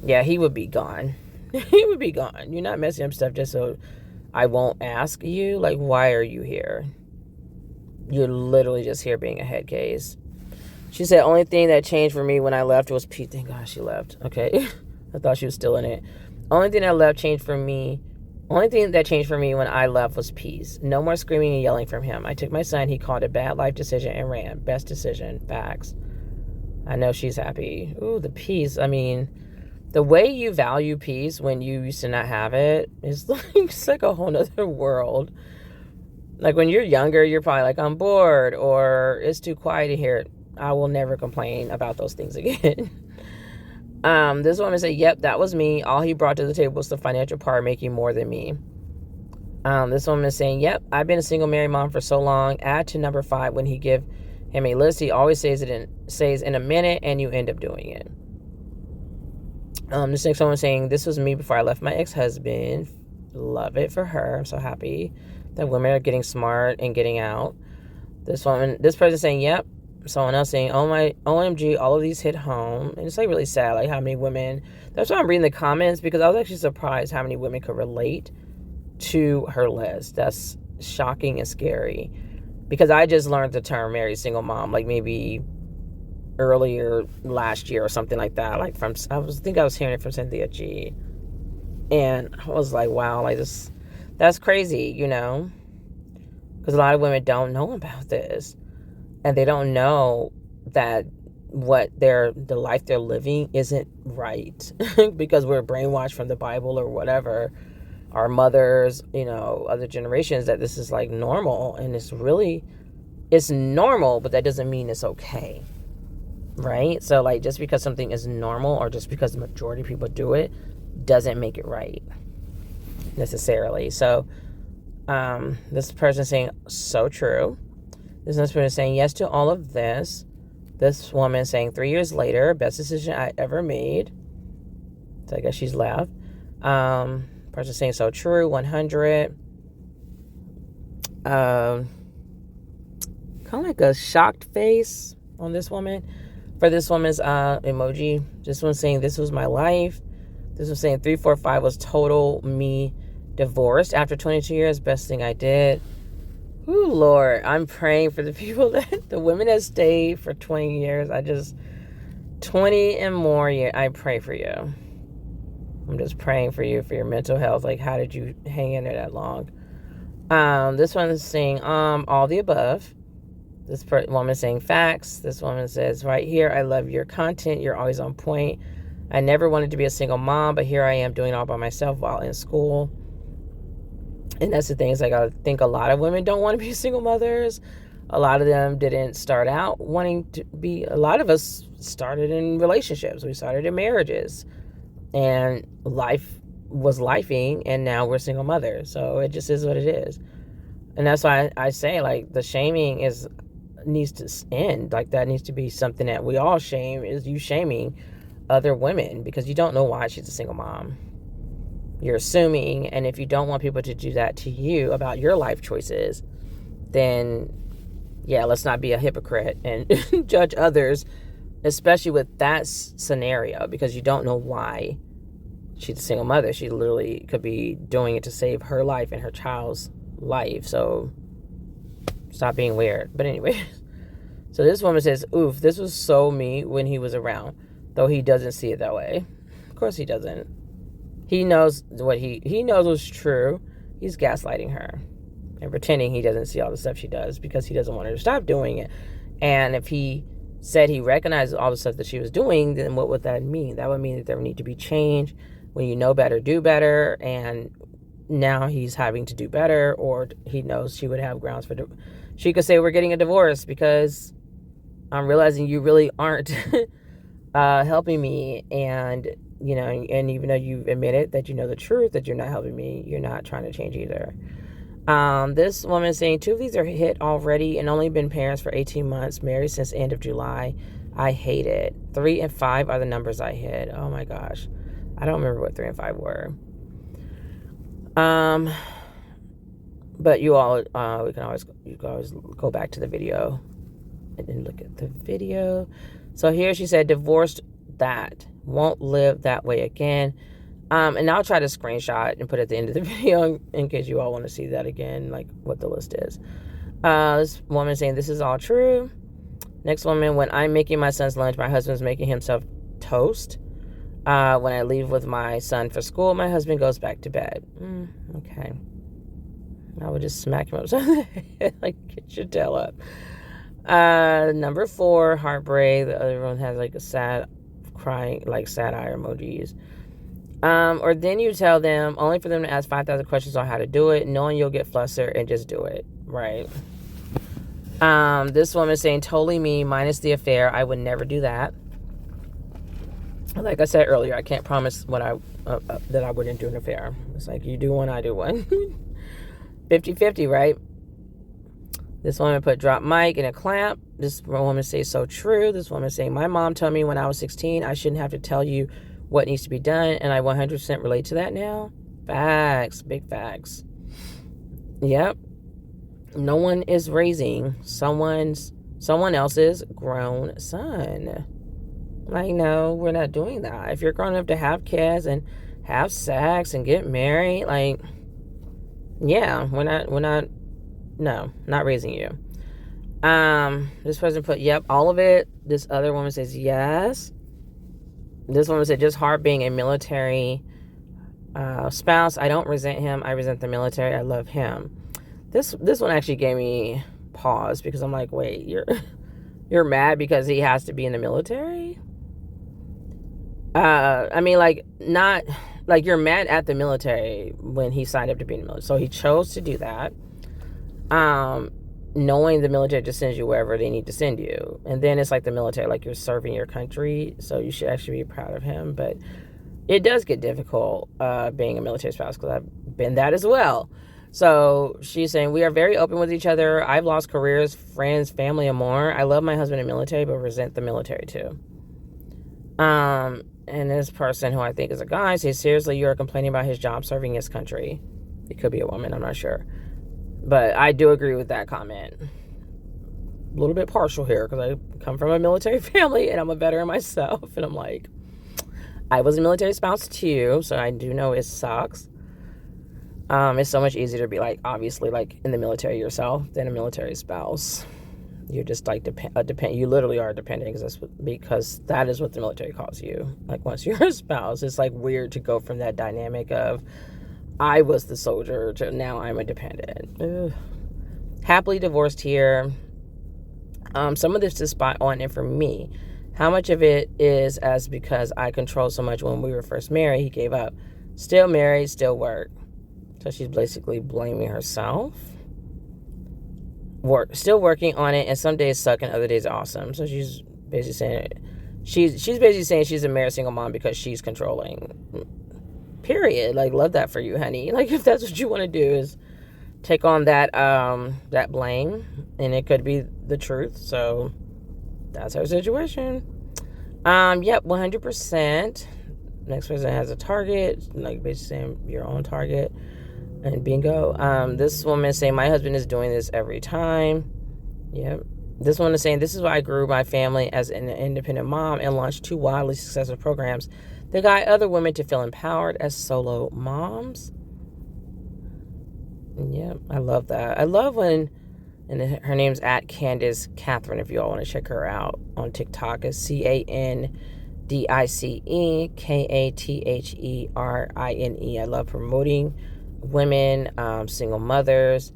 Yeah, he would be gone. He would be gone. You're not messing up stuff just so I won't ask you. Like, why are you here? You're literally just here being a head case. She said, only thing that changed for me when I left was peace. Thank God she left. Okay. I thought she was still in it. Only thing that changed for me when I left was peace. No more screaming and yelling from him. I took my son. He called it bad life decision and ran. Best decision. Facts. I know she's happy. Ooh, the peace. I mean, the way you value peace when you used to not have it is like, it's like a whole nother world. Like when you're younger, you're probably like, I'm bored or it's too quiet in here. I will never complain about those things again. This woman said, yep, that was me. All he brought to the table was the financial part, making more than me. This woman is saying, yep, I've been a single married mom for so long. Add to number 5 when he give him a list. He always says in a minute and you end up doing it. This next woman saying, this was me before I left my ex-husband. Love it for her. I'm so happy that women are getting smart and getting out. This person saying, yep. Someone else saying, oh my OMG, all of these hit home. And it's like really sad, like how many women, that's why I'm reading the comments, because I was actually surprised how many women could relate to her list. That's shocking and scary, because I just learned the term married single mom like maybe earlier last year or something like that, like I was hearing it from Cynthia G, and I was like, wow, like that's crazy, you know, because a lot of women don't know about this. And they don't know that the life they're living isn't right because we're brainwashed from the Bible or whatever, our mothers, you know, other generations, that this is like normal. And it's normal, but that doesn't mean it's okay. Right? So like just because something is normal or just because the majority of people do it doesn't make it right necessarily. So this person saying, so true. This person is saying yes to all of this. This woman saying 3 years later, best decision I ever made. So I guess she's left. Person saying so true, 100. kind of like a shocked face on this woman. For this woman's emoji, this one's saying, this was my life. This was saying 345 was total me divorced after 22 years. Best thing I did. Ooh, Lord, I'm praying for the people the women that stayed for 20 years. 20 and more years, I pray for you. I'm just praying for you, for your mental health. Like, how did you hang in there that long? This one is saying, all the above. This woman is saying facts. This woman says, right here, I love your content. You're always on point. I never wanted to be a single mom, but here I am doing it all by myself while in school. And that's the thing, is like, I think a lot of women don't want to be single mothers. A lot of them didn't start out wanting to be. A lot of us started in relationships. We started in marriages. And life was lifing, and now we're single mothers. So it just is what it is. And that's why I say, like, the shaming needs to end. Like, that needs to be something that we all shame, is you shaming other women because you don't know why she's a single mom. You're assuming, and if you don't want people to do that to you about your life choices, then yeah, let's not be a hypocrite and judge others, especially with that scenario, because you don't know why she's a single mother. She literally could be doing it to save her life and her child's life. So stop being weird. But anyway, so this woman says, oof, this was so me when he was around, though he doesn't see it that way. Of course he doesn't. He knows he knows what's true. He's gaslighting her and pretending he doesn't see all the stuff she does because he doesn't want her to stop doing it. And if he said he recognized all the stuff that she was doing, then what would that mean? That would mean that there would need to be change. When you know better, do better. And now he's having to do better, or he knows she would have grounds for she could say, we're getting a divorce because I'm realizing you really aren't helping me. And, you know, and even though you've admitted that you know the truth, that you're not helping me, you're not trying to change either. This woman is saying, two of these are hit already and only been parents for 18 months, married since end of July. I hate it. 3 and 5 are the numbers I hit. Oh my gosh. I don't remember what 3 and 5 were. But you can always go back to the video and then look at the video. So here she said, divorced that. Won't live that way again. And I'll try to screenshot and put at the end of the video in case you all want to see that again, like what the list is. This woman saying, this is all true. Next woman, when I'm making my son's lunch, my husband's making himself toast. When I leave with my son for school, my husband goes back to bed. Okay. I would just smack him upside the head, like, get your tail up. Number 4, heartbreak. The other one has like a sad, crying, like sad eye emojis. Or then you tell them, only for them to ask 5,000 questions on how to do it, knowing you'll get flustered and just do it. Right. This woman is saying, totally me, minus the affair. I would never do that. Like I said earlier, I can't promise that I wouldn't do an affair. It's like, you do one, I do one. 50-50, right? This woman put drop mic in a clamp. This woman says, so true. This woman saying, my mom told me when I was 16, I shouldn't have to tell you what needs to be done, and I 100% relate to that now. Facts, big facts. Yep. No one is raising someone else's grown son. Like, no, we're not doing that. If you're grown enough to have kids and have sex and get married, like, yeah, not raising you. This person put, yep, all of it. This other woman says, yes. This woman said, just hard being a military spouse. I don't resent him. I resent the military. I love him. This one actually gave me pause because I'm like, wait, you're mad because he has to be in the military? I mean, like, not like you're mad at the military when he signed up to be in the military. So he chose to do that. Knowing the military just sends you wherever they need to send you. And then it's like the military, like you're serving your country. So you should actually be proud of him. But it does get difficult being a military spouse because I've been that as well. So she's saying, we are very open with each other. I've lost careers, friends, family, and more. I love my husband in the military, but resent the military too. And this person, who I think is a guy, says, seriously, you're complaining about his job serving his country. It could be a woman, I'm not sure. But I do agree with that comment. A little bit partial here because I come from a military family and I'm a veteran myself. And I'm like, I was a military spouse too, so I do know it sucks. It's so much easier to be like, obviously, like in the military yourself than a military spouse. You're just like depend. You literally are dependent because that is what the military calls you. Like once you're a spouse, it's like weird to go from that dynamic of I was the soldier to now I'm a dependent. Ugh. Happily divorced here. Some of this is spot on, and for me, how much of it is as because I controlled so much when we were first married, he gave up. Still married, still work. So she's basically blaming herself. Still working on it, and some days suck and other days awesome. So she's basically saying she's basically saying she's a married single mom because she's controlling. Period. Like, love that for you, honey. Like, if that's what you want to do is take on that that blame, and it could be the truth. So that's her situation. Yep, 100%. Next person has a target, like basically saying your own target. And bingo. This woman is saying, my husband is doing this every time. Yep. This one is saying, this is why I grew my family as an independent mom and launched 2 wildly successful programs that guide other women to feel empowered as solo moms. Yep, I love that. I love when, and her name's at Candace Catherine, if you all want to check her out on TikTok. It's CandiceKatherine. I love promoting women, single mothers,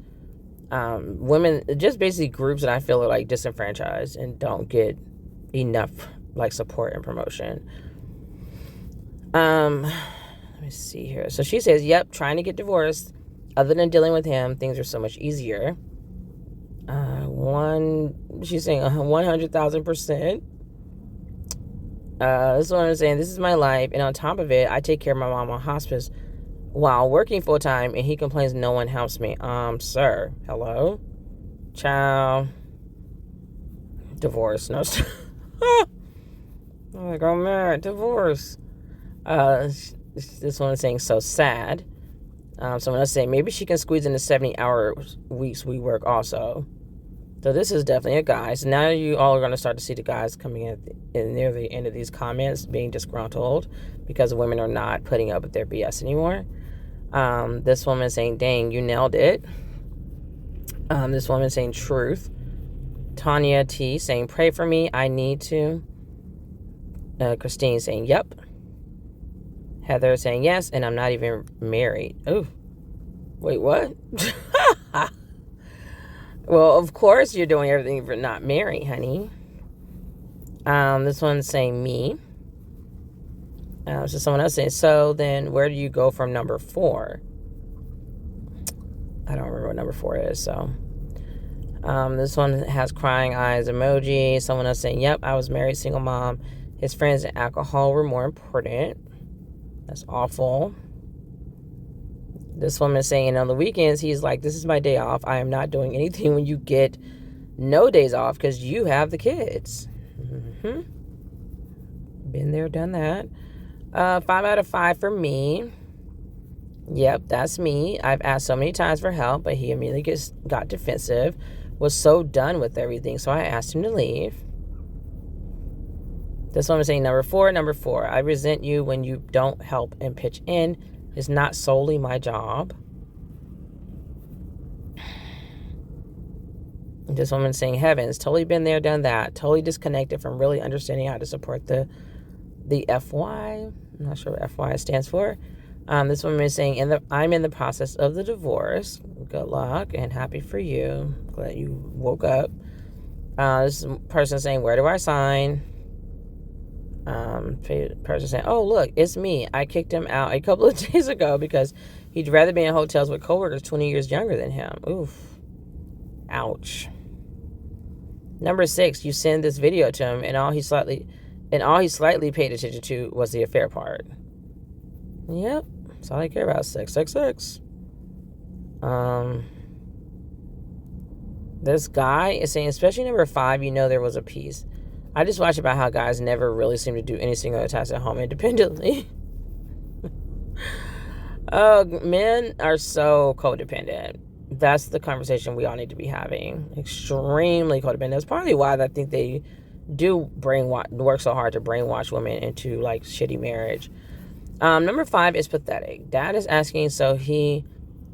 women, just basically groups that I feel are like disenfranchised and don't get enough like support and promotion. Let me see here. So she says, yep, trying to get divorced. Other than dealing with him, things are so much easier. She's saying 100,000%. This one is saying, this is my life, and on top of it, I take care of my mom on hospice while working full time, and he complains no one helps me. Sir, hello, ciao, divorce. No, oh my God, man, divorce. This one is saying so sad. Someone else saying maybe she can squeeze in the 70-hour weeks we work also. So this is definitely a guy. So now you all are going to start to see the guys coming in near the end of these comments being disgruntled because women are not putting up with their BS anymore. This woman is saying, dang, you nailed it. This woman is saying truth. Tanya T saying, pray for me, I need to. Christine saying, yep. Heather saying, yes, and I'm not even married. Ooh, wait, what? Well, of course you're doing everything if you're not married, honey. This one's saying me. So someone else saying, so then where do you go from number 4? I don't remember what number 4 is, so. This one has crying eyes emoji. Someone else saying, yep, I was married, single mom. His friends and alcohol were more important. That's awful. This woman is saying on the weekends, he's like, this is my day off. I am not doing anything when you get no days off because you have the kids. Mm-hmm. Been there, done that. 5 out of 5 for me. Yep, that's me. I've asked so many times for help, but he immediately got defensive, was so done with everything, so I asked him to leave. This woman is saying number 4. I resent you when you don't help and pitch in. It's not solely my job. This woman saying, heavens, totally been there, done that. Totally disconnected from really understanding how to support the FY. I'm not sure what FY stands for. This woman is saying, I'm in the process of the divorce. Good luck and happy for you. Glad you woke up. This person saying, where do I sign? Person saying, oh, look, it's me. I kicked him out a couple of days ago because he'd rather be in hotels with coworkers 20 years younger than him. Oof. Ouch. Number 6, you send this video to him and all he slightly paid attention to was the affair part. Yep. That's all I care about. 666. This guy is saying, especially number 5, you know there was a piece. I just watch about how guys never really seem to do any single tasks at home independently. Oh, men are so codependent. That's the conversation we all need to be having. Extremely codependent. That's partly why I think they do work so hard to brainwash women into like shitty marriage. Number 5 is pathetic. Dad is asking, so he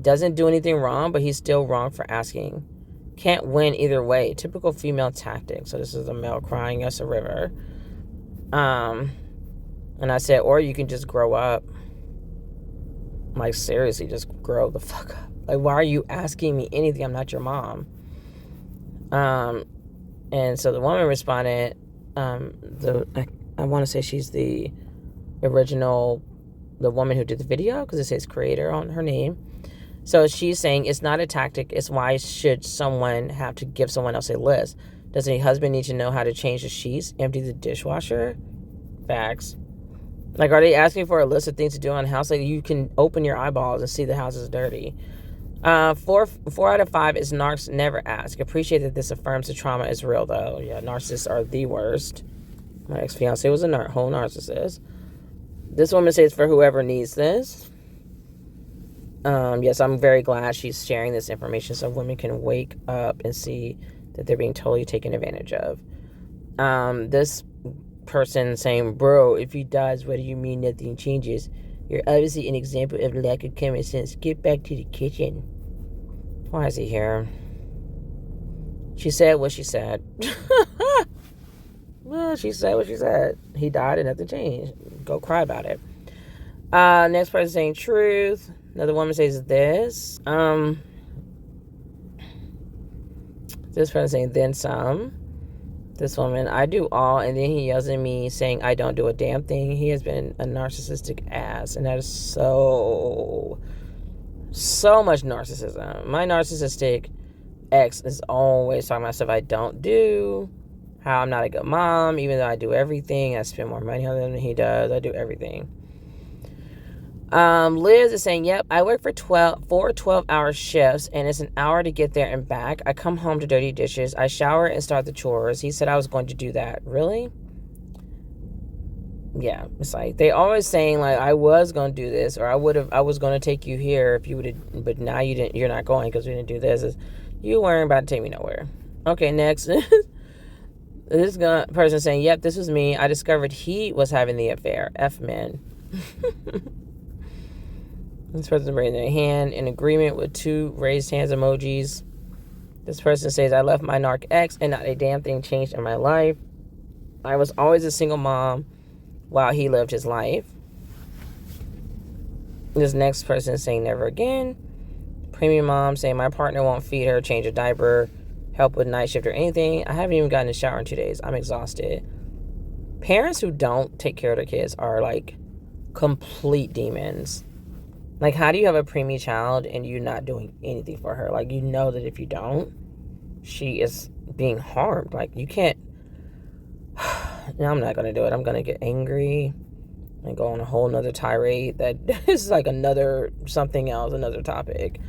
doesn't do anything wrong, but he's still wrong for asking. Can't win either way. Typical female tactic. So this is a male crying us a river. And I said, or you can just grow up. Like, seriously, just grow the fuck up. Like, why are you asking me anything? I'm not your mom. And so the woman responded, I want to say she's the original, the woman who did the video, because it says creator on her name. So she's saying it's not a tactic. It's why should someone have to give someone else a list? Does a husband need to know how to change the sheets, empty the dishwasher? Facts. Like, are they asking for a list of things to do on the house? Like, you can open your eyeballs and see the house is dirty. 4 out of 5 is narcs never ask. Appreciate that this affirms the trauma is real, though. Yeah, narcissists are the worst. My ex-fiance was a whole narcissist. This woman says for whoever needs this. Yes, I'm very glad she's sharing this information so women can wake up and see that they're being totally taken advantage of. This person saying, bro, if he dies, what do you mean nothing changes? You're obviously an example of lack of common sense. Get back to the kitchen. Why is he here? She said what she said. Well, she said what she said. He died and nothing changed. Go cry about it. Next person saying truth. Another woman says this. This person saying then some. This woman, I do all, and then he yells at me saying I don't do a damn thing. He has been a narcissistic ass, and that is so much narcissism. My narcissistic ex is always talking about stuff I don't do, how I'm not a good mom, even though I do everything. I spend more money on them than he does. I do everything. Liz is saying, yep, I work for 12-hour shifts, and it's an hour to get there and back. I come home to dirty dishes. I shower and start the chores. He said I was going to do that. Really? Yeah, it's like they always saying like I was going to do this, or I was going to take you here if you would have, but now you didn't. You're not going because we didn't do this. You weren't about to take me nowhere. Okay, next. This person saying, yep, this was me. I discovered he was having the affair. F men. This person raising their hand in agreement with 2 raised hands emojis. This person says, I left my narc ex and not a damn thing changed in my life. I was always a single mom while he lived his life. This next person is saying never again. Premium mom saying my partner won't feed her, change a diaper, help with night shift or anything. I haven't even gotten a shower in 2 days. I'm exhausted. Parents who don't take care of their kids are like complete demons. Like, how do you have a preemie child and you're not doing anything for her? Like, you know that if you don't, she is being harmed. Like, you can't. No, I'm not going to do it. I'm going to get angry and go on a whole nother tirade that is like another something else, another topic.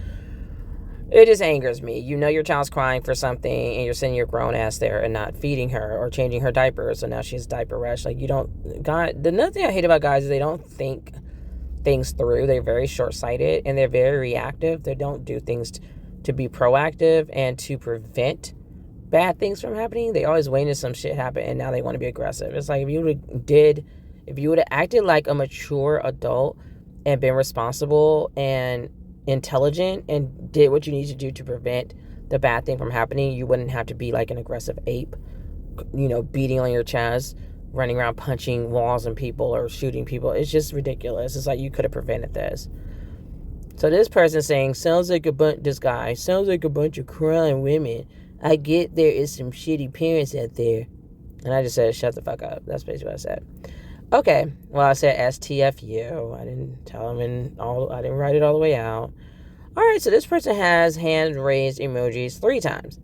It just angers me. You know your child's crying for something and you're sending your grown ass there and not feeding her or changing her diapers. So now she's diaper rash. Like, you don't. God, the another thing I hate about guys is they don't think things through. They're very short-sighted and they're very reactive. They don't do things to be proactive and to prevent bad things from happening. They always wait until some shit happen and now they want to be aggressive. It's like if you would have acted like a mature adult and been responsible and intelligent and did what you need to do to prevent the bad thing from happening, you wouldn't have to be like an aggressive ape, you know, beating on your chest, running around punching walls and people or shooting people. It's just ridiculous. It's like you could have prevented this. So this person saying, sounds like a bunch of crying women. I get there is some shitty parents out there. And I just said, shut the fuck up. That's basically what I said. Okay. Well, I said STFU. I didn't tell him I didn't write it all the way out. All right. So this person has hand raised emojis 3 times.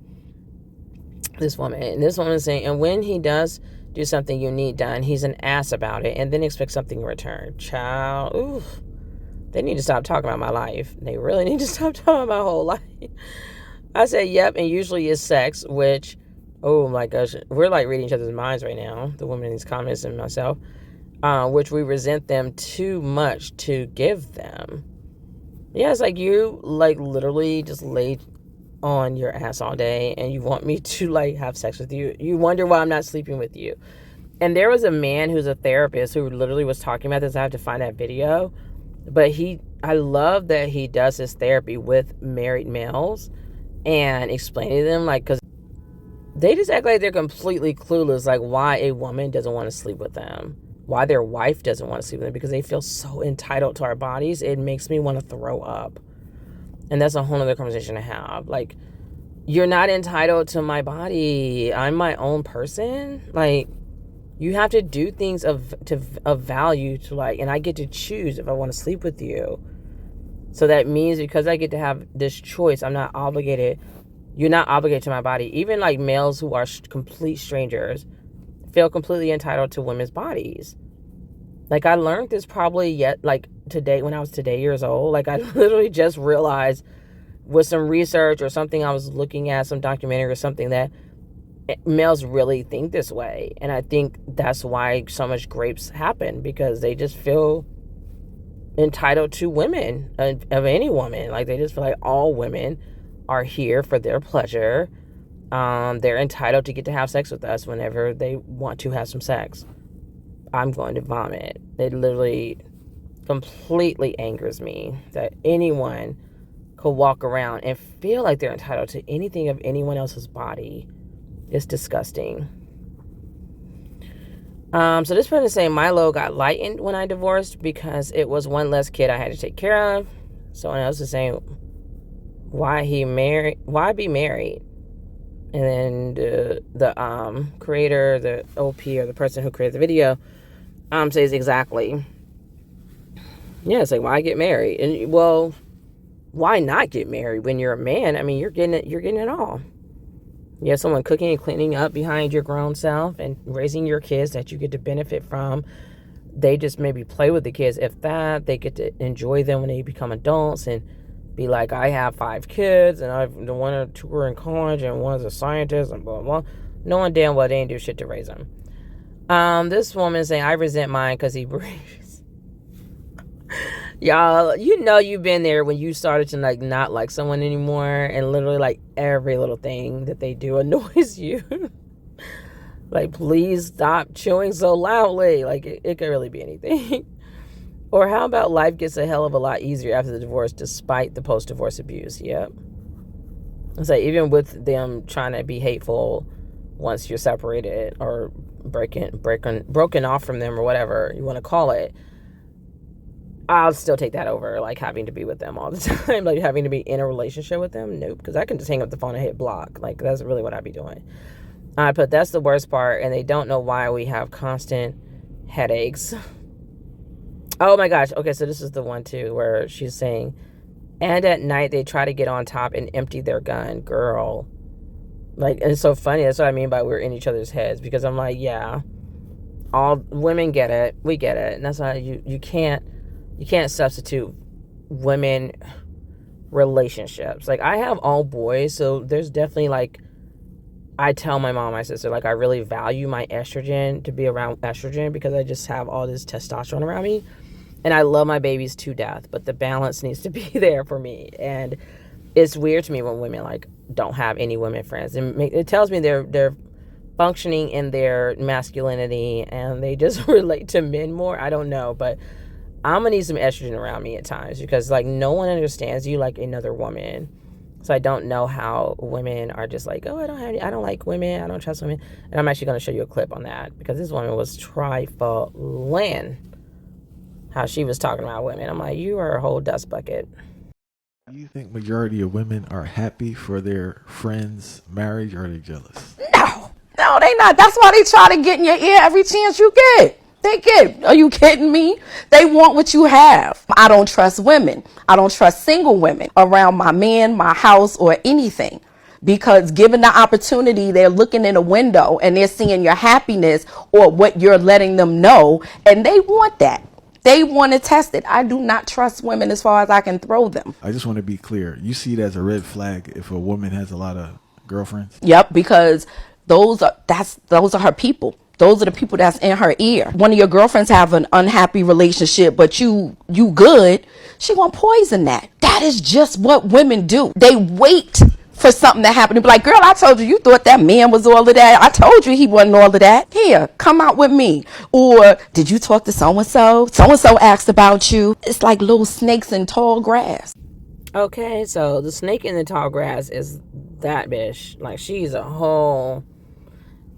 This woman. And this woman is saying, and when he does do something you need done, he's an ass about it and then expect something in return. Child, oof. They need to stop talking about my life. They really need to stop talking about my whole life. I said, yep, and usually is sex, which, oh my gosh, we're like reading each other's minds right now, the women in these comments and myself, which we resent them too much to give them. Yeah, it's like you like literally just laid on your ass all day and you want me to like have sex with you. You wonder why I'm not sleeping with you. And there was a man who's a therapist who literally was talking about this. I have to find that video. But I love that he does his therapy with married males and explaining to them, like, because they just act like they're completely clueless, like why a woman doesn't want to sleep with them, why their wife doesn't want to sleep with them, because they feel so entitled to our bodies. It makes me want to throw up. And that's a whole other conversation to have. Like, you're not entitled to my body. I'm my own person. Like, you have to do things of value to, like, and I get to choose if I want to sleep with you. So that means because I get to have this choice, I'm not obligated. You're not obligated to my body. Even like males who are complete strangers feel completely entitled to women's bodies. Like, I learned this probably today, when I was years old. Like, I literally just realized with some research or something I was looking at, some documentary or something, that males really think this way. And I think that's why so much grapes happen, because they just feel entitled to women, of any woman. Like, they just feel like all women are here for their pleasure. They're entitled to get to have sex with us whenever they want to have some sex. I'm going to vomit. It literally completely angers me that anyone could walk around and feel like they're entitled to anything of anyone else's body. It's disgusting. So this person is saying my load got lightened when I divorced because it was one less kid I had to take care of. Someone else is saying why be married? And then the creator, the OP, or the person who created the video, says exactly. Yeah, it's like, why get married? And well, why not get married when you're a man? I mean, you're getting it all. You have someone cooking and cleaning up behind your grown self and raising your kids that you get to benefit from. They just maybe play with the kids. If that, they get to enjoy them when they become adults and be like, I have 5 kids and the one or 2 are in college and one's a scientist and blah, blah, blah. Knowing damn well they ain't do shit to raise them. This woman saying, I resent mine because he breathes. Y'all, you know you've been there when you started to like not like someone anymore, and literally like every little thing that they do annoys you. Like, please stop chewing so loudly. Like, it could really be anything. Or how about life gets a hell of a lot easier after the divorce despite the post-divorce abuse? Yep. It's like, even with them trying to be hateful once you're separated or broken off from them or whatever you want to call it, I'll still take that over, like, having to be with them all the time, like having to be in a relationship with them. Nope, because I can just hang up the phone and hit block. Like, that's really what I'd be doing. But that's the worst part, and they don't know why we have constant headaches. Oh my gosh. Okay, so this is the one too where she's saying, and at night they try to get on top and empty their gun. Girl. Like, and it's so funny. That's what I mean by we're in each other's heads, because I'm like, yeah, all women get it. We get it. And that's why you can't substitute women relationships. Like, I have all boys, so there's definitely, like, I tell my mom, my sister, like, I really value my estrogen to be around estrogen because I just have all this testosterone around me. And I love my babies to death, but the balance needs to be there for me. And it's weird to me when women, like, don't have any women friends. It tells me they're functioning in their masculinity and they just relate to men more. I don't know, but I'm gonna need some estrogen around me at times, because, like, no one understands you like another woman. So I don't know how women are just like, oh, I don't like women, I don't trust women. And I'm actually gonna show you a clip on that, because this woman was trifling how she was talking about women. I'm like, you are a whole dust bucket. Do you think majority of women are happy for their friends' marriage, or are they jealous? No, they not. That's why they try to get in your ear every chance you get. They get, are you kidding me? They want what you have. I don't trust women. I don't trust single women around my man, my house, or anything. Because given the opportunity, they're looking in a window and they're seeing your happiness or what you're letting them know, and they want that. They want to test it. I do not trust women as far as I can throw them. I just want to be clear. You see it as a red flag if a woman has a lot of girlfriends? Yep, because those are her people. Those are the people that's in her ear. One of your girlfriends have an unhappy relationship, but you good. She gonna poison that. That is just what women do. They wait for something to happen to be like, girl, I told you, you thought that man was all of that. I told you he wasn't all of that. Here, come out with me. Or did you talk to so-and-so? So-and-so asked about you. It's like little snakes in tall grass. Okay, so the snake in the tall grass is that bitch. Like, she's a whole...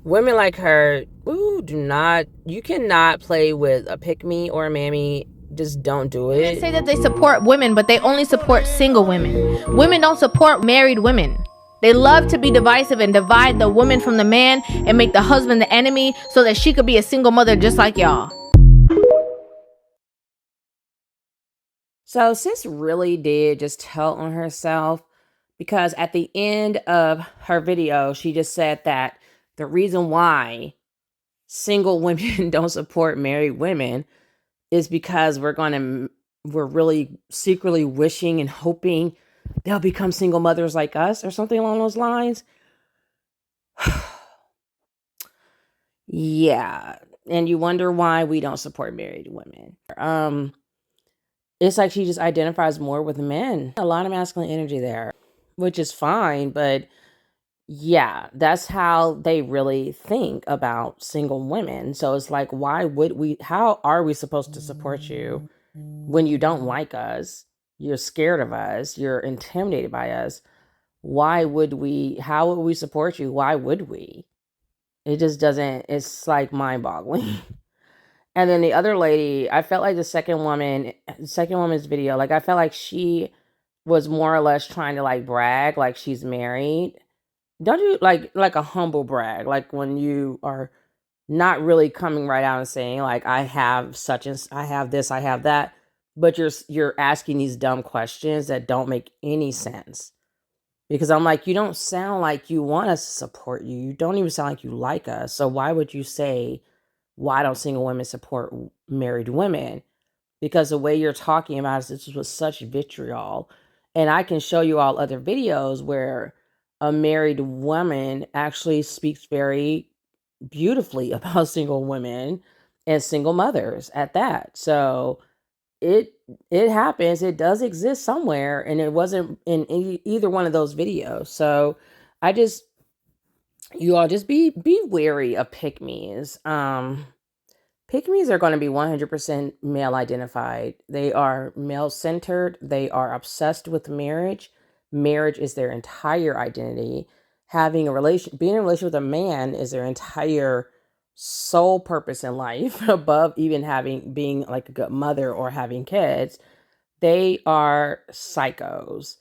Women like her, you cannot play with a pick-me or a mammy. Just don't do it. They say that they support women, but they only support single women. Women don't support married women. They love to be divisive and divide the woman from the man and make the husband the enemy so that she could be a single mother just like y'all. So sis really did just tell on herself, because at the end of her video, she just said that the reason why single women don't support married women is because we're really secretly wishing and hoping they'll become single mothers like us or something along those lines. Yeah. And you wonder why we don't support married women. It's like she just identifies more with men. A lot of masculine energy there, which is fine, but yeah, that's how they really think about single women. So it's like, how are we supposed to support you when you don't like us? You're scared of us. You're intimidated by us. How would we support you? Why would we? It just doesn't, it's like mind boggling. And then the other lady, I felt like the second woman's video, like I felt like she was more or less trying to like brag, like she's married. Don't you like a humble brag, like when you are not really coming right out and saying like I have I have this, I have that, but you're asking these dumb questions that don't make any sense. Because I'm like, you don't sound like you want us to support you. You don't even sound like you like us. So why would you say, why don't single women support married women? Because the way you're talking about this was such vitriol. And I can show you all other videos where a married woman actually speaks very beautifully about single women and single mothers at that. So it happens. It does exist somewhere, and it wasn't in either one of those videos. So you all just be wary of pick-me's. Pick-me's are going to be 100% male identified. They are male centered. They are obsessed with marriage. Marriage is their entire identity. Being in a relationship with a man is their entire sole purpose in life, above even being like a good mother or having kids. They are psychos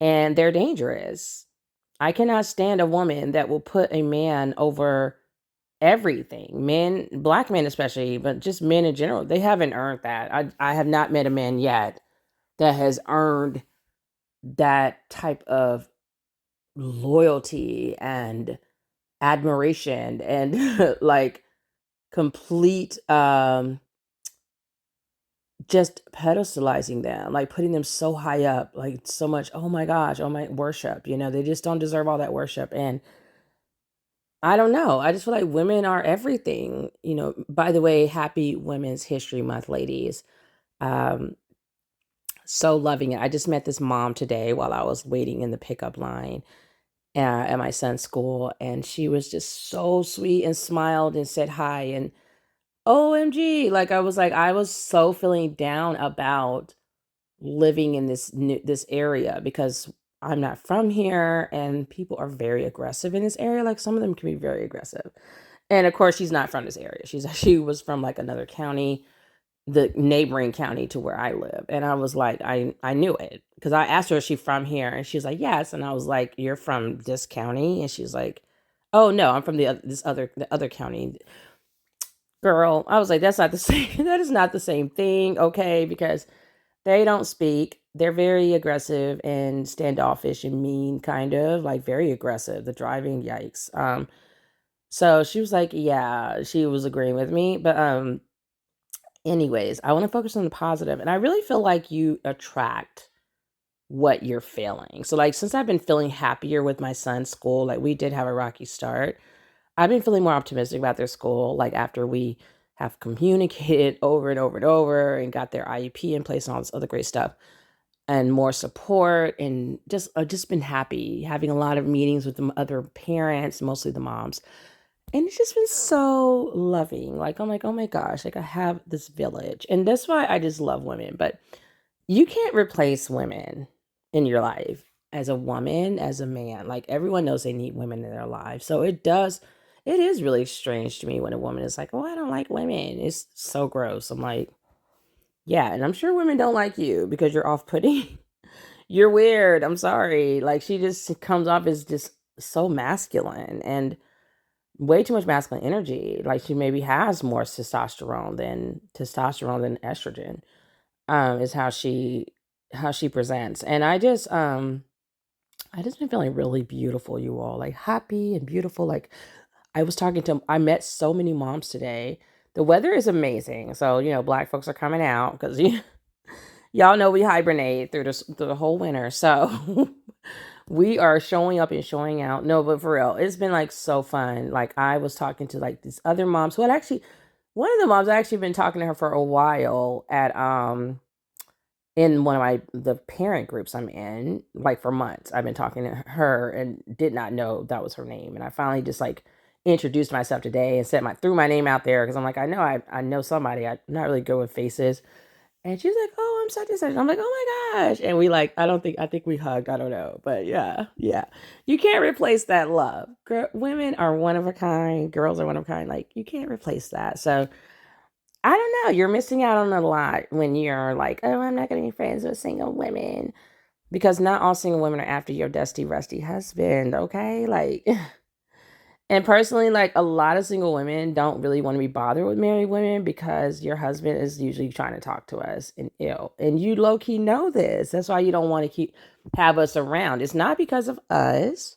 and they're dangerous. I cannot stand a woman that will put a man over everything. Men, black men especially, but just men in general, they haven't earned that. I have not met a man yet that has earned that type of loyalty and admiration and like complete just pedestalizing them, like putting them so high up, like so much, oh my gosh, oh my worship, they just don't deserve all that worship. And I don't know, I just feel like women are everything. By the way, happy Women's History Month, ladies. So loving it. I just met this mom today while I was waiting in the pickup line at my son's school, and she was just so sweet and smiled and said hi and OMG. Like I was so feeling down about living in this area because I'm not from here, and people are very aggressive in this area. Like some of them can be very aggressive. And of course, she's not from this area. She was from like another county, the neighboring county to where I live. And I was like, I knew it because I asked her, is she from here? And she's like, yes. And I was like, you're from this county? And she's like, oh no, I'm from the other county. Girl, I was like, that's not the same. That is not the same thing. Okay. Because they don't speak. They're very aggressive and standoffish and mean, kind of like very aggressive. The driving, yikes. So she was like, yeah, she was agreeing with me. But anyways, I want to focus on the positive. And I really feel like you attract what you're feeling. So like, since I've been feeling happier with my son's school, like we did have a rocky start. I've been feeling more optimistic about their school, like after we have communicated over and over and over and got their IEP in place and all this other great stuff and more support, and just I've just been happy having a lot of meetings with the other parents, mostly the moms. And it's just been so loving. Like I'm like, oh my gosh, like I have this village. And that's why I just love women. But you can't replace women in your life as a woman, as a man. Like everyone knows they need women in their lives. So it is really strange to me when a woman is like, oh, I don't like women. It's so gross. I'm like, yeah, and I'm sure women don't like you because you're off-putting. You're weird. I'm sorry. Like she just comes off as just so masculine and way too much masculine energy. Like she maybe has more testosterone than estrogen. Is how she presents. And I just been feeling really beautiful, you all. Like happy and beautiful. Like I met so many moms today. The weather is amazing. So, black folks are coming out because y'all know we hibernate through the whole winter. So we are showing up and showing out. No, but for real, it's been like so fun. Like I was talking to like these other moms who had actually, one of the moms, I actually been talking to her for a while at in one of the parent groups I'm in, like for months. I've been talking to her and did not know that was her name. And I finally just like introduced myself today and threw my name out there because I'm like, I know somebody. I'm not really good with faces. And she's like, oh, I'm such and such. I'm like, oh my gosh. And I think we hugged. I don't know. But yeah. You can't replace that love. Women are one of a kind. Girls are one of a kind. Like, you can't replace that. So, I don't know. You're missing out on a lot when you're like, oh, I'm not going to be friends with single women. Because not all single women are after your dusty, rusty husband, okay? Like, and personally, like a lot of single women don't really want to be bothered with married women because your husband is usually trying to talk to us and ill. And you low key know this. That's why you don't want to have us around. It's not because of us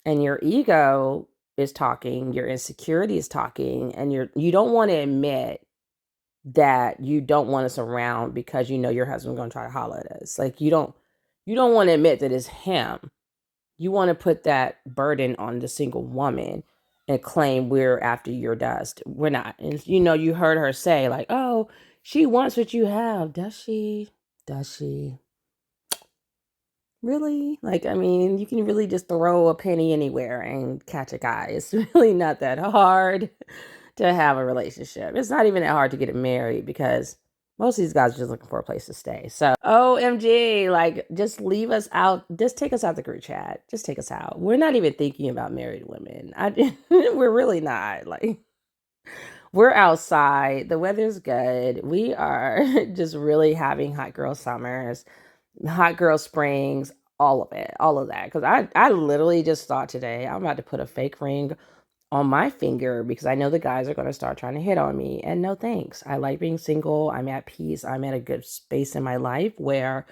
and your ego is talking, your insecurity is talking, and you don't want to admit that you don't want us around because you know your husband's going to try to holler at us. Like you don't want to admit that it's him. You want to put that burden on the single woman and claim we're after your dust. We're not. And you heard her say like, oh, she wants what you have. Does she? Really? Like, I mean, you can really just throw a penny anywhere and catch a guy. It's really not that hard to have a relationship. It's not even that hard to get married because most of these guys are just looking for a place to stay. So, OMG, like, just leave us out. Just take us out the group chat. Just take us out. We're not even thinking about married women. We're really not. Like, we're outside. The weather's good. We are just really having hot girl summers, hot girl springs, all of it, all of that. Because I literally just thought today I'm about to put a fake ring on my finger because I know the guys are going to start trying to hit on me. And no thanks. I like being single. I'm at peace. I'm at a good space in my life where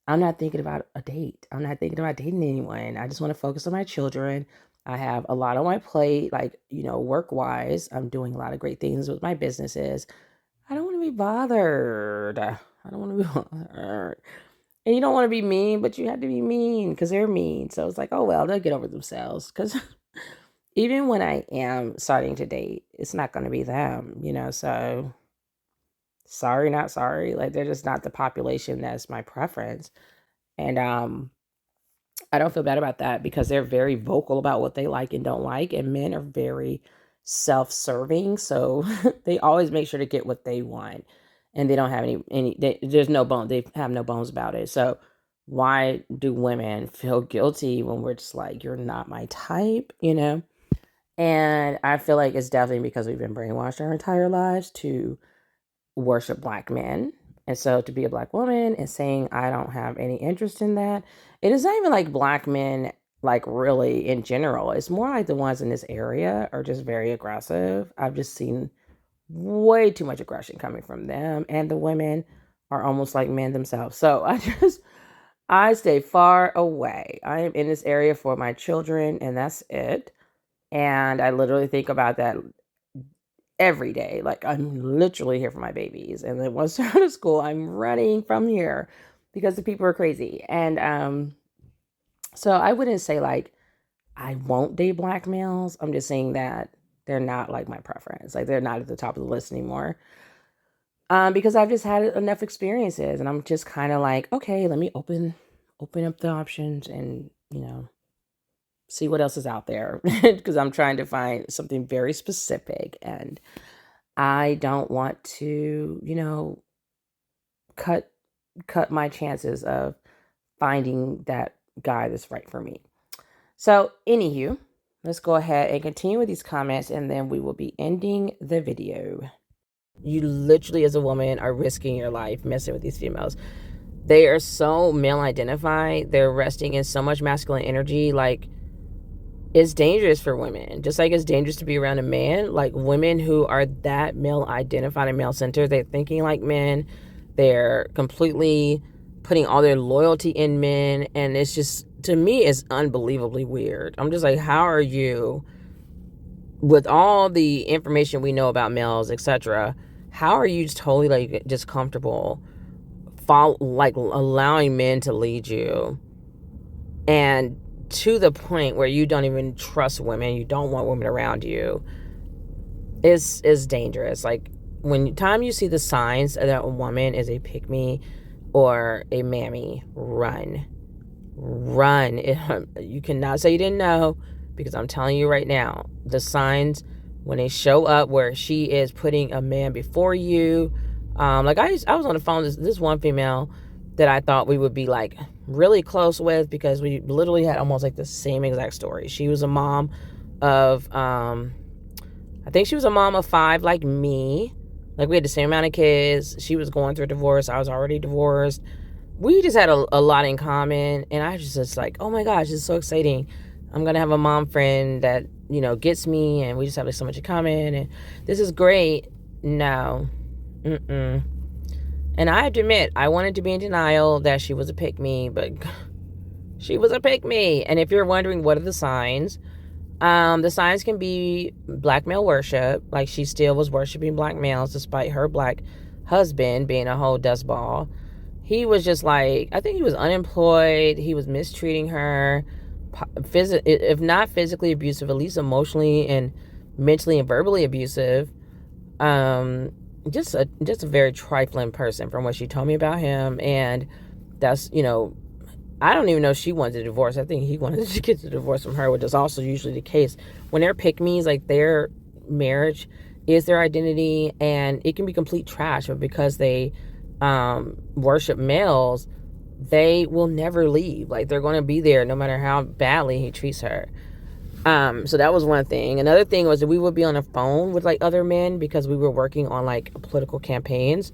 I'm not thinking about a date. I'm not thinking about dating anyone. I just want to focus on my children. I have a lot on my plate, like, work wise. I'm doing a lot of great things with my businesses. I don't want to be bothered. I don't want to be bothered. And you don't want to be mean, but you have to be mean because they're mean. So it's like, oh, well, they'll get over themselves. Because even when I am starting to date, it's not going to be them, so sorry, not sorry. Like, they're just not the population that's my preference. And I don't feel bad about that because they're very vocal about what they like and don't like. And men are very self-serving. So they always make sure to get what they want. And they don't have there's no bone. They have no bones about it. So why do women feel guilty when we're just like, you're not my type, And I feel like it's definitely because we've been brainwashed our entire lives to worship black men. And so to be a black woman and saying I don't have any interest in that, it is not even like black men, like really in general. It's more like the ones in this area are just very aggressive. I've just seen way too much aggression coming from them. And the women are almost like men themselves. So I stay far away. I am in this area for my children and that's it. And I literally think about that every day. Like I'm literally here for my babies. And then once they're out of school, I'm running from here because the people are crazy. And so I wouldn't say like I won't date black males. I'm just saying that they're not like my preference. Like they're not at the top of the list anymore. Because I've just had enough experiences, and I'm just kind of like, okay, let me open up the options and, see what else is out there, because I'm trying to find something very specific, and I don't want to, cut my chances of finding that guy that's right for me. So, anywho, let's go ahead and continue with these comments, and then we will be ending the video. You literally, as a woman, are risking your life messing with these females. They are so male identified. They're resting in so much masculine energy. Like, it's dangerous for women. Just like it's dangerous to be around a man. Like, women who are that male identified and male centered, they're thinking like men. They're completely putting all their loyalty in men. And it's just, to me, it's unbelievably weird. I'm just like, how are you, with all the information we know about males, etc., how are you just totally like just comfortable allowing men to lead you, and to the point where you don't even trust women, you don't want women around you? Is dangerous. Like, when time you see the signs that a woman is a pick-me or a mammy, run. You cannot say you didn't know, because I'm telling you right now, the signs, when they show up where she is putting a man before you, like I was on the phone with this one female that I thought we would be like really close with, because we literally had almost like the same exact story. She was a mom of I think she was a mom of 5 like me. Like, we had the same amount of kids. She was going through a divorce. I was already divorced. We just had a lot in common, and I was just like, oh my gosh, this is so exciting. I'm gonna have a mom friend that gets me, and we just have like so much in common, and this is great. No. And I have to admit, I wanted to be in denial that she was a pick-me, but she was a pick-me. And if you're wondering what are the signs can be black male worship. Like, she still was worshiping black males despite her black husband being a whole dustball. He was just like, I think he was unemployed. He was mistreating her, if not physically abusive, at least emotionally and mentally and verbally abusive. Just a very trifling person from what she told me about him. And that's, I don't even know if she wanted a divorce. I think he wanted to get the divorce from her, which is also usually the case. When they're pick-me's, like, their marriage is their identity, and it can be complete trash, but because they worship males, they will never leave. Like, they're going to be there no matter how badly he treats her. So that was one thing. Another thing was that we would be on the phone with like other men, because we were working on like political campaigns,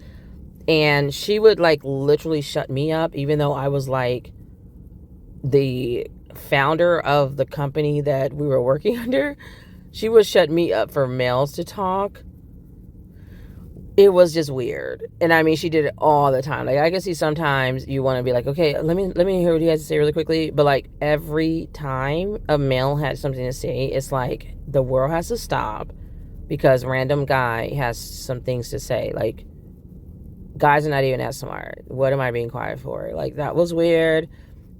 and she would like literally shut me up, even though I was like the founder of the company that we were working under. She would shut me up for males to talk. It was just weird. And I mean, she did it all the time. Like, I can see sometimes you want to be like, okay, let me hear what he has to say really quickly. But like, every time a male had something to say, it's like the world has to stop because random guy has some things to say. Like, guys are not even that smart. What am I being quiet for? Like, that was weird.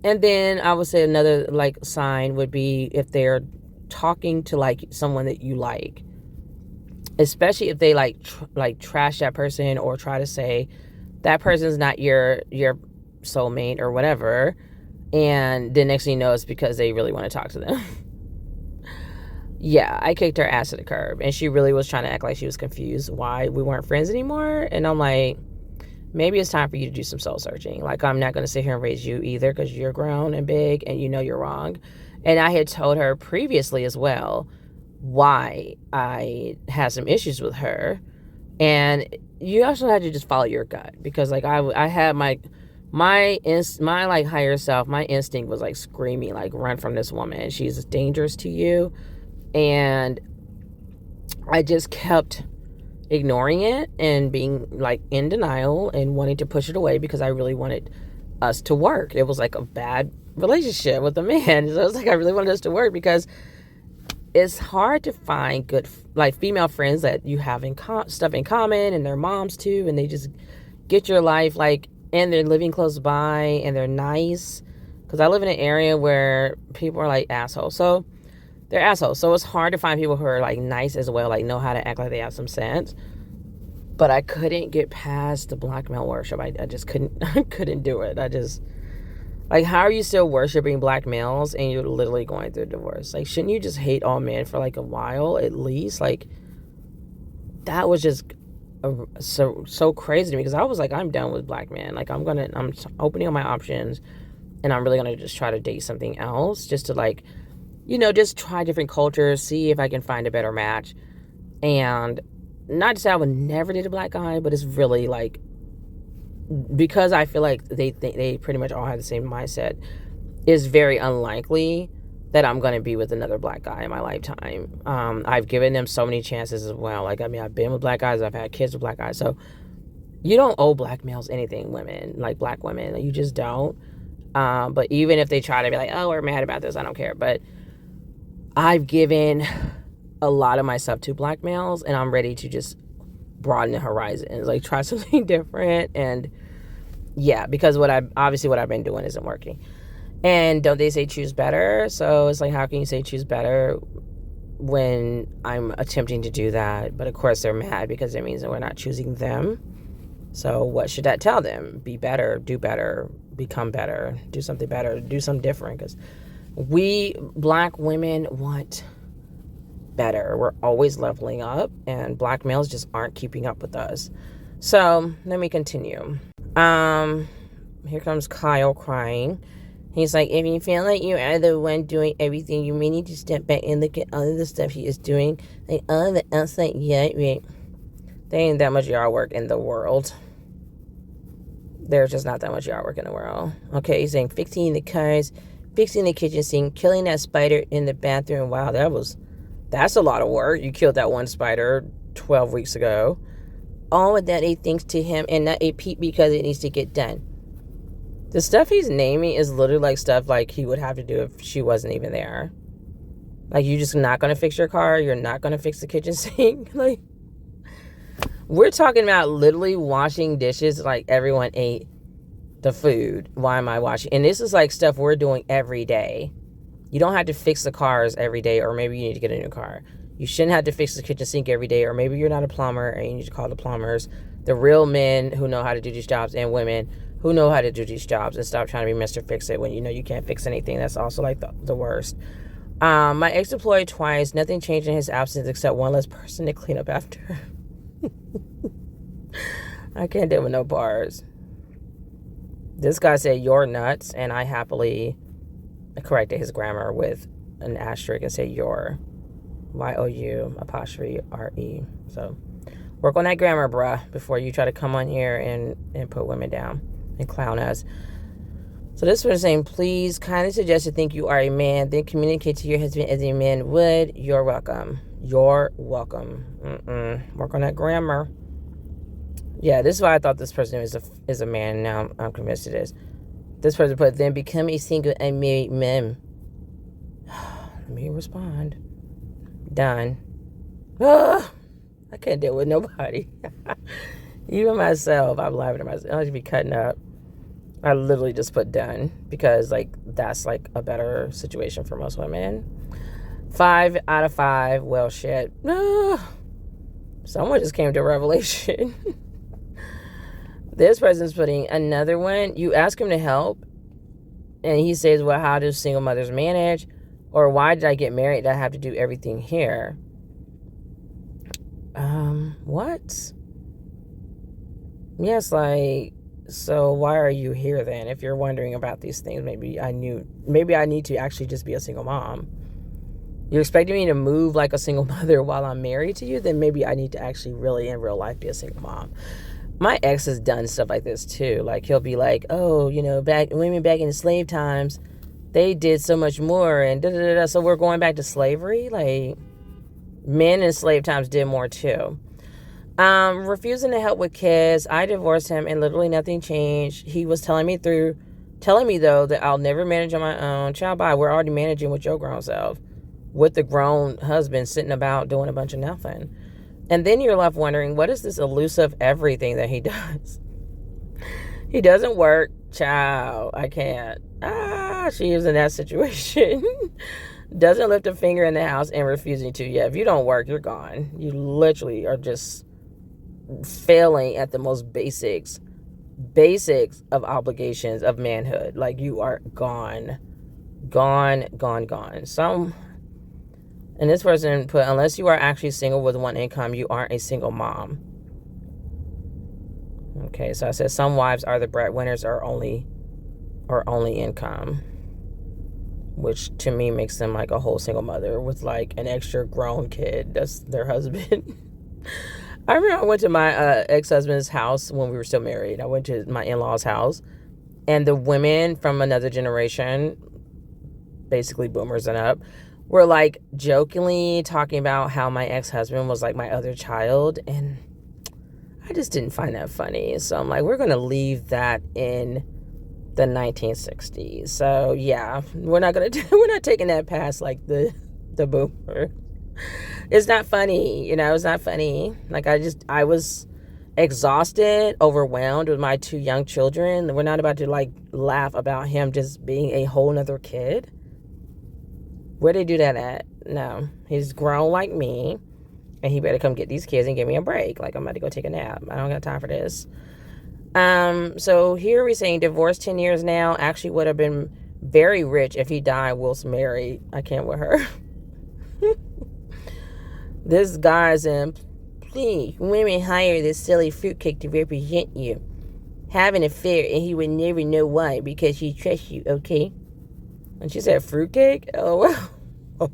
And then I would say another like sign would be if they're talking to like someone that you like, especially if they like trash that person or try to say that person's not your soulmate or whatever, and the next thing you know it's because they really want to talk to them. Yeah, I kicked her ass to the curb, and she really was trying to act like she was confused why we weren't friends anymore. And I'm like, maybe it's time for you to do some soul searching. Like, I'm not going to sit here and raise you either, because you're grown and big and you're wrong. And I had told her previously as well why I had some issues with her. And you also had to just follow your gut, because like I had my like higher self, my instinct was like screaming like, run from this woman, she's dangerous to you. And I just kept ignoring it and being like in denial and wanting to push it away, because I really wanted us to work. It was like a bad relationship with a man, so I was like, I really wanted us to work, because it's hard to find good like female friends that you have stuff in common, and they're moms too, and they just get your life, like, and they're living close by and they're nice, because I live in an area where people are like assholes. So they're assholes. So it's hard to find people who are like nice as well, like know how to act like they have some sense. But I couldn't get past the black male worship. I just couldn't do it. I just, like, how are you still worshiping black males and you're literally going through a divorce? Like, shouldn't you just hate all men for like a while at least? Like, that was just so crazy to me, because I was like, I'm done with black men. Like, I'm opening up my options, and I'm really gonna just try to date something else, just to like, just try different cultures, see if I can find a better match. And not to say I would never date a black guy, but it's really like, because I feel like they think they pretty much all have the same mindset, it's very unlikely that I'm going to be with another black guy in my lifetime. I've given them so many chances as well. Like, I mean, I've been with black guys. I've had kids with black guys. So you don't owe black males anything, women, like black women. You just don't. But even if they try to be like, oh, we're mad about this, I don't care. But I've given a lot of myself to black males, and I'm ready to just broaden the horizons, like try something different. And yeah, because what I've been doing isn't working. And don't they say choose better? So it's like, how can you say choose better when I'm attempting to do that? But of course they're mad, because it means that we're not choosing them. So what should that tell them? Be better, do better, become better, do something better, do something different. Because we black women want better. We're always leveling up, and black males just aren't keeping up with us. So let me continue. Here comes Kyle crying. He's like, if you feel like you are the one doing everything, you may need to step back and look at all of the stuff he is doing. Like, all of the outside, yeah, right. There ain't that much yard work in the world. There's just not that much yard work in the world. Okay, he's saying fixing the cars, fixing the kitchen sink, killing that spider in the bathroom. Wow, that's a lot of work. You killed that one spider 12 weeks ago. All of that he thinks to him, and not a peep because it needs to get done. The stuff he's naming is literally like stuff like he would have to do if she wasn't even there. Like, you're just not going to fix your car. You're not going to fix the kitchen sink. Like, we're talking about literally washing dishes like everyone ate the food. Why am I washing? And this is like stuff we're doing every day. You don't have to fix the cars every day, or maybe you need to get a new car. You shouldn't have to fix the kitchen sink every day, or maybe you're not a plumber and you need to call the plumbers, the real men who know how to do these jobs, and women who know how to do these jobs, and stop trying to be Mr. Fix-It when you know you can't fix anything. That's also like the worst. My ex deployed twice. Nothing changed in his absence except one less person to clean up after. I can't deal with no bars. This guy said, you're nuts, and I happily corrected his grammar with an asterisk and say your. Y-O-U apostrophe R-E. So work on that grammar, bruh, before you try to come on here and put women down and clown us. So this was saying, please kindly suggest to think you are a man, then communicate to your husband as a man would. You're welcome. You're welcome. Work on that grammar. Yeah, this is why I thought this person is a man. Now I'm convinced it is. This person put, then become a single and married man. Let me respond. Done. I can't deal with nobody. Even myself, I'm laughing at myself. I should be cutting up. I literally just put done, because like that's like a better situation for most women. 5 out of 5. Well, shit. Someone just came to a revelation. This person's putting another one. You ask him to help, and he says, well, how do single mothers manage? Or why did I get married? I have to do everything here. What? Yes, like, so why are you here then? If you're wondering about these things, maybe I need to actually just be a single mom. You're expecting me to move like a single mother while I'm married to you? Then maybe I need to actually really in real life be a single mom. My ex has done stuff like this too. Like, he'll be like, oh, women back in the slave times, they did so much more, and da-da-da-da. So we're going back to slavery? Like, men in slave times did more too. Refusing to help with kids. I divorced him and literally nothing changed. He was telling me though that I'll never manage on my own. Child, bye. We're already managing with your grown self, with the grown husband sitting about doing a bunch of nothing. And then you're left wondering, what is this elusive everything that he does? He doesn't work. Child, I can't. She is in that situation. Doesn't lift a finger in the house and refusing to. Yeah, if you don't work, you're gone. You literally are just failing at the most basics of obligations of manhood. Like, you are gone. And this person put, unless you are actually single with one income, you aren't a single mom. Okay, so I said some wives are the breadwinners or only income, which to me makes them like a whole single mother with like an extra grown kid that's their husband. I remember I went to my ex-husband's house when we were still married. I went to my in-laws' house, and the women from another generation, basically boomers and up, were like jokingly talking about how my ex-husband was like my other child, and I just didn't find that funny. So I'm like, we're going to leave that in the 1960s. So yeah, we're not taking that past like the boomer. It's not funny, it's not funny. Like, I was exhausted, overwhelmed with my 2 young children. We're not about to like laugh about him just being a whole nother kid. Where they do that at? No, he's grown like me, and he better come get these kids and give me a break. Like, I'm about to go take a nap. I don't got time for this. So here we're saying divorced 10 years now. Actually would have been very rich if he died whilst married. I can't with her. This guy's in, please, women hire this silly fruitcake to represent you. Have an affair and he would never know why because he trusts you, okay? And she said fruitcake? Oh, well.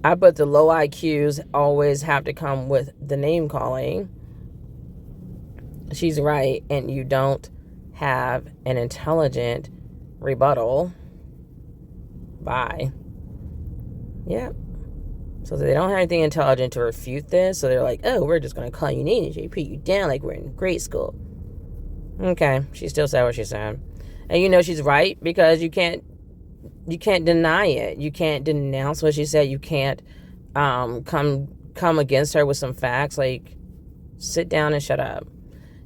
I put the low IQs always have to come with the name calling. She's right, and you don't have an intelligent rebuttal. Bye. Yep. So they don't have anything intelligent to refute this. So they're like, oh, we're just going to call you names. They put you down like we're in grade school. Okay. She still said what she said. And she's right because you can't deny it. You can't denounce what she said. You can't come against her with some facts. Like, sit down and shut up.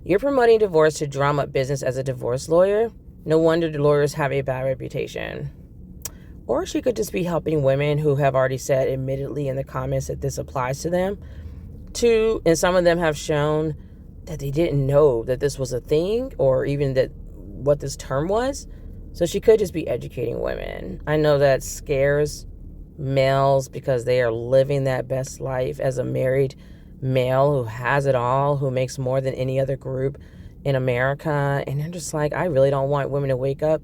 You're promoting divorce to drum up business as a divorce lawyer. No wonder the lawyers have a bad reputation. Or she could just be helping women who have already said admittedly in the comments that this applies to them. And some of them have shown that they didn't know that this was a thing or even that what this term was. So she could just be educating women. I know that scares males because they are living that best life as a married male who has it all, who makes more than any other group in America. And they're just like, I really don't want women to wake up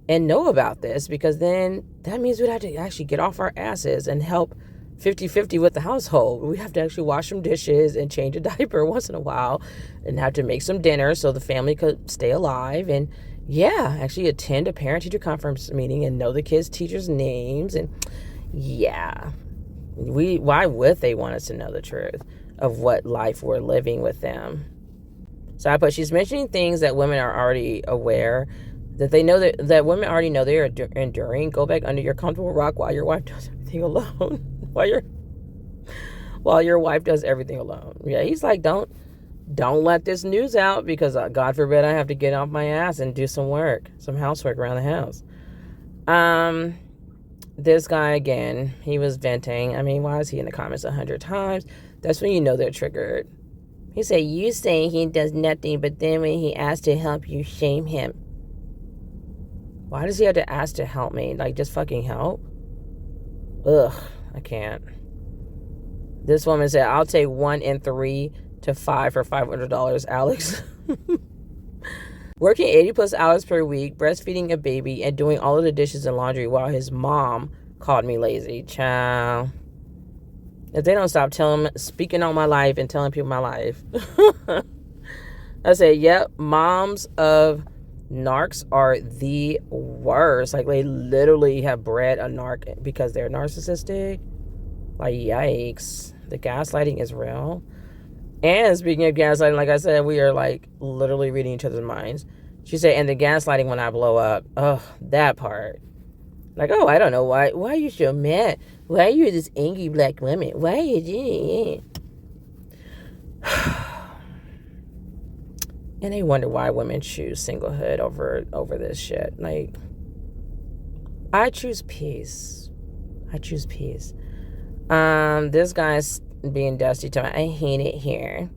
and know about this, because then that means we'd have to actually get off our asses and help 50-50 with the household. We have to actually wash some dishes and change a diaper once in a while and have to make some dinner so the family could stay alive. And yeah, actually attend a parent-teacher conference meeting and know the kids' teachers' names. And yeah, why would they want us to know the truth of what life we're living with them? So I put, she's mentioning things that women are already aware, that they know that women already know they are enduring. Go back under your comfortable rock while your wife does everything alone. while your wife does everything alone. Yeah, he's like, don't let this news out because God forbid I have to get off my ass and do some work, some housework around the house. This guy again, he was venting. I mean, why is he in the comments 100 times? That's when you know they're triggered. He said, you say he does nothing, but then when he asks to help, you shame him. Why does he have to ask to help me? Like, just fucking help? Ugh, I can't. This woman said, I'll take 1 in 3 to 5 for $500, Alex. Working 80 plus hours per week, breastfeeding a baby, and doing all of the dishes and laundry while his mom called me lazy. Child. If they don't stop speaking on my life and telling people my life. I said, yep, moms of narcs are the worst. Like, they literally have bred a narc because they're narcissistic. Like, yikes. The gaslighting is real. And speaking of gaslighting, like I said, we are like literally reading each other's minds. She said, and the gaslighting when I blow up. Ugh, that part. Like, oh, I don't know why are you so mad? Why are you this angry black woman? Why are you doing it? And they wonder why women choose singlehood over this shit. Like, I choose peace. I choose peace. This guy's being dusty to me. I hate it here.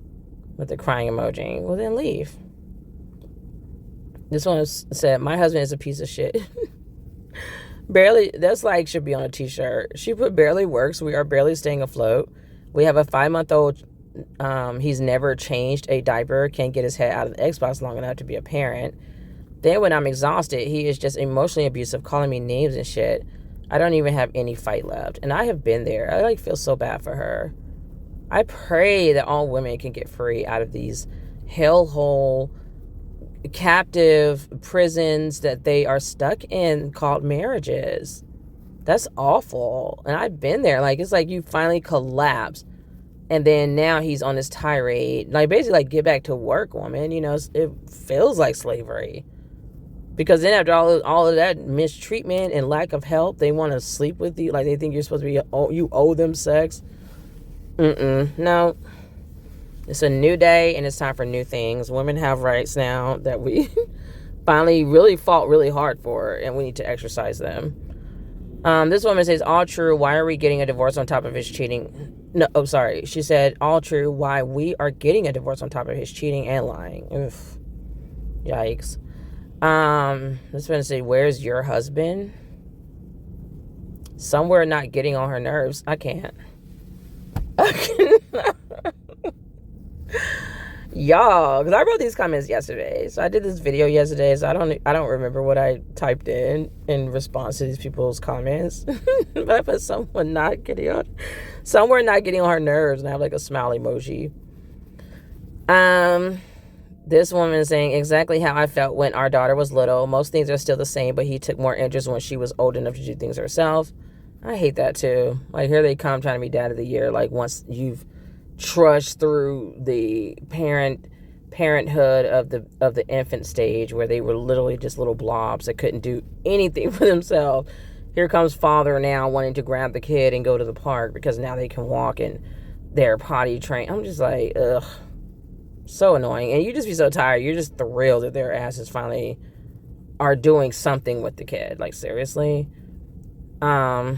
With the crying emoji. Well, then leave. This one said, my husband is a piece of shit. Barely, that's like, should be on a t-shirt. She put barely works. We are barely staying afloat. We have a 5-month-old. He's never changed a diaper. Can't get his head out of the Xbox long enough to be a parent. Then when I'm exhausted, he is just emotionally abusive, calling me names and shit. I don't even have any fight left. And I have been there. I feel so bad for her. I pray that all women can get free out of these hellhole captive prisons that they are stuck in called marriages. That's awful. And I've been there. It's like you finally collapse. And then now he's on this tirade. Basically, get back to work, woman. It feels like slavery. Because then after all of that mistreatment and lack of help, they want to sleep with you. They think you're supposed to be, you owe them sex. No. It's a new day and it's time for new things. Women have rights now that we finally really fought really hard for, and we need to exercise them. This woman says, all true. Why are we getting a divorce on top of his cheating? No, sorry. She said, all true. Why we are getting a divorce on top of his cheating and lying. Oof. Yikes. This one say, where's your husband? Somewhere not getting on her nerves. I can't. Y'all, because I wrote these comments yesterday, so I did this video yesterday, so I don't remember what I typed in response to these people's comments. But I put somewhere not getting on her nerves, and I have a smile emoji. This woman is saying, exactly how I felt when our daughter was little. Most things are still the same, but he took more interest when she was old enough to do things herself. I hate that too. Here they come trying to be dad of the year. Once you've trudged through the parenthood of the infant stage, where they were literally just little blobs that couldn't do anything for themselves. Here comes father now wanting to grab the kid and go to the park because now they can walk and they're potty trained. I'm just like, ugh, so annoying. And you just be so tired. You're just thrilled that their asses finally are doing something with the kid. Seriously. Oh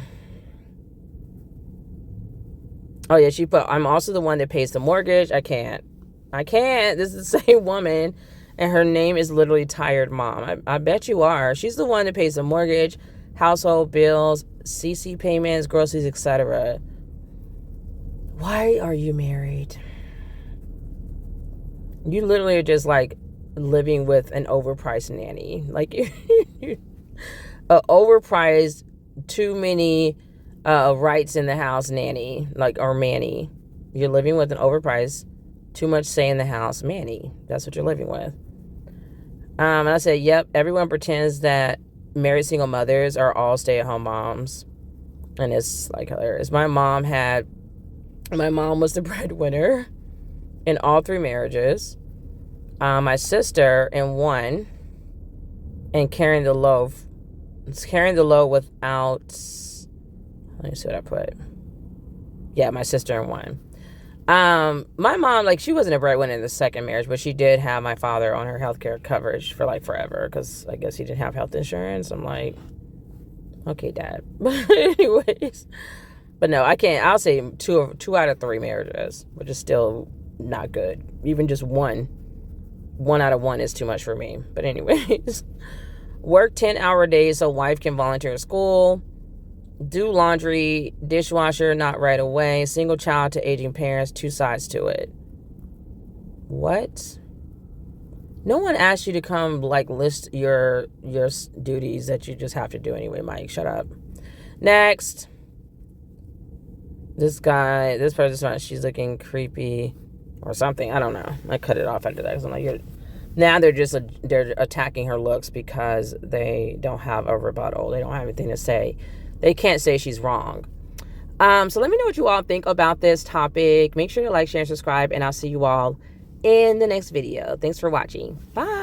yeah, she put, I'm also the one that pays the mortgage. I can't. This is the same woman, and her name is literally Tired Mom. I bet you are. She's the one that pays the mortgage, household bills, CC payments, groceries, etc. Why are you married? You literally are just living with an overpriced nanny. A overpriced, too many rights in the house nanny, or Manny. You're living with an overpriced, too much say in the house Manny. That's what you're living with. And I said, yep, everyone pretends that married single mothers are all stay-at-home moms. And it's hilarious. My mom was the breadwinner in all 3 marriages. My sister in one, and carrying the load without, let me see what I put. Yeah, my sister in one. My mom, she wasn't a breadwinner in the second marriage, but she did have my father on her healthcare coverage for forever, because I guess he didn't have health insurance. I'm like, okay, Dad. But anyways, but no, I can't. I'll say 2 out of 3 marriages, which is still not good. Even just 1 out of 1 is too much for me. But anyways, work 10-hour days so wife can volunteer at school. Do laundry, dishwasher, not right away. Single child to aging parents, 2 sides to it. What? No one asked you to come list your duties that you just have to do anyway, Mike. Shut up. Next. This person, she's looking creepy or something. I don't know. I cut it off after that because I'm like, now they're attacking her looks because they don't have a rebuttal. They don't have anything to say. They can't say she's wrong. So let me know what you all think about this topic. Make sure to like, share, and subscribe, and I'll see you all in the next video. Thanks for watching. Bye.